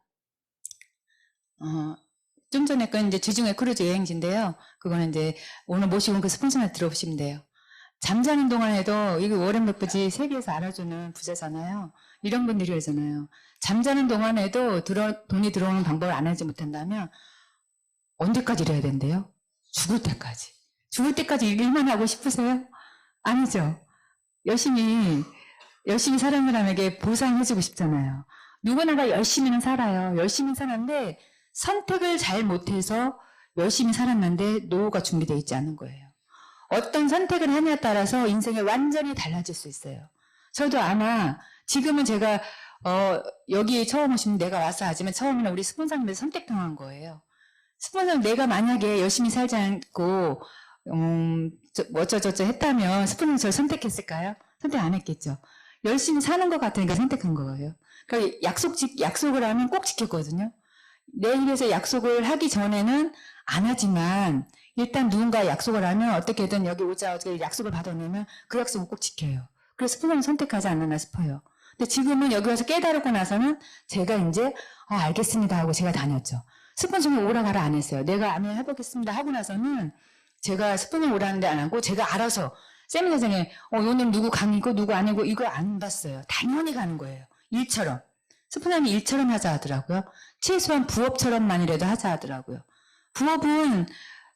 좀 전에 건 이제 주중에 크루즈 여행지인데요. 그거는 이제 오늘 모시고 온 그 스폰서만 들어보시면 돼요. 잠자는 동안에도 이거 워렌 버핏이 세계에서 알아주는 부자잖아요. 이런 분들이 그러잖아요. 잠자는 동안에도 돈이 들어오는 방법을 안 알지 못한다면 언제까지 일해야 된대요? 죽을 때까지. 죽을 때까지 일만 하고 싶으세요? 아니죠. 열심히 사는 사람에게 보상해주고 싶잖아요. 누구나가 열심히는 살아요. 열심히 사는데 선택을 잘 못해서 열심히 살았는데 노후가 준비되어 있지 않은 거예요. 어떤 선택을 하냐에 따라서 인생이 완전히 달라질 수 있어요. 저도 아마 지금은 제가 여기 처음 오시면 내가 와서 하지만 처음에는 우리 스폰서님에서 선택당한 거예요. 스폰서는 내가 만약에 열심히 살지 않고 어쩌저쩌 했다면 스폰서는 저를 선택했을까요? 선택 안 했겠죠. 열심히 사는 것 같으니까 선택한 거예요. 그러니까 약속을 하면 꼭 지켰거든요. 내 입에서 약속을 하기 전에는 안 하지만 일단 누군가 약속을 하면 어떻게든 여기 오자 어떻게 약속을 받아내면 그 약속을 꼭 지켜요. 그래서 스폰서는 선택하지 않았나 싶어요. 근데 지금은 여기 와서 깨달고 나서는 제가 이제 알겠습니다 하고 제가 다녔죠. 스폰서는 오라 가라 안 했어요. 내가 아멘 해보겠습니다 하고 나서는 제가 스폰서 오라는데 안 하고 제가 알아서 세미나장에 오늘 누구 강의고 누구 아니고 이거 안 봤어요. 당연히 가는 거예요. 일처럼. 스폰서님이 일처럼 하자 하더라고요. 최소한 부업처럼만이라도 하자 하더라고요. 부업은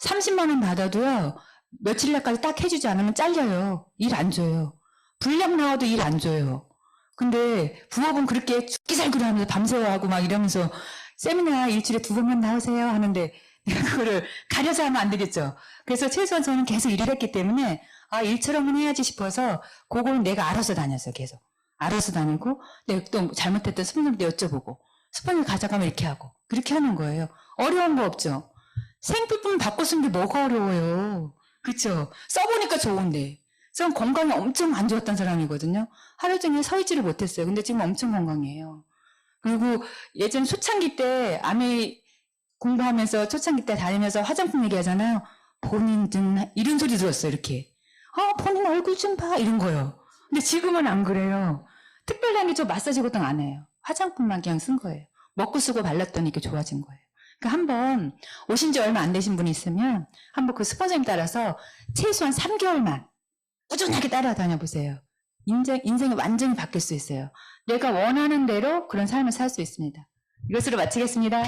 30만 원 받아도요. 며칠 날까지 딱 해주지 않으면 잘려요. 일 안 줘요. 분량 나와도 일 안 줘요. 근데 부업은 그렇게 죽기 살기로 하면서 밤새워 하고 막 이러면서 세미나 일주일에 2번만 나오세요 하는데 그거를 가려서 하면 안 되겠죠. 그래서 최소한 저는 계속 일을 했기 때문에 일처럼은 해야지 싶어서 그걸 내가 알아서 다녔어요. 계속. 알아서 다니고 내가 또 잘못했던 스폰서한테 여쭤보고 스폰서 가져가면 이렇게 하고 그렇게 하는 거예요. 어려운 거 없죠. 생필품 바꿔 쓰는 게 뭐가 어려워요. 그쵸? 써보니까 좋은데. 저는 건강이 엄청 안 좋았던 사람이거든요. 하루 종일 서 있지를 못했어요. 근데 지금 엄청 건강해요. 그리고 예전 초창기 때 아메 공부하면서 초창기 때 다니면서 화장품 얘기하잖아요. 본인 좀 이런 소리 들었어요. 이렇게. 본인 얼굴 좀 봐. 이런 거요. 근데 지금은 안 그래요. 특별하게 저 마사지 같은 거 안 해요. 화장품만 그냥 쓴 거예요. 먹고 쓰고 발랐더니 이렇게 좋아진 거예요. 그러니까 한번 오신 지 얼마 안 되신 분이 있으면 한번 그 스폰서님 따라서 최소한 3개월만 꾸준하게 따라다녀 보세요. 인생이 완전히 바뀔 수 있어요. 내가 원하는 대로 그런 삶을 살 수 있습니다. 이것으로 마치겠습니다.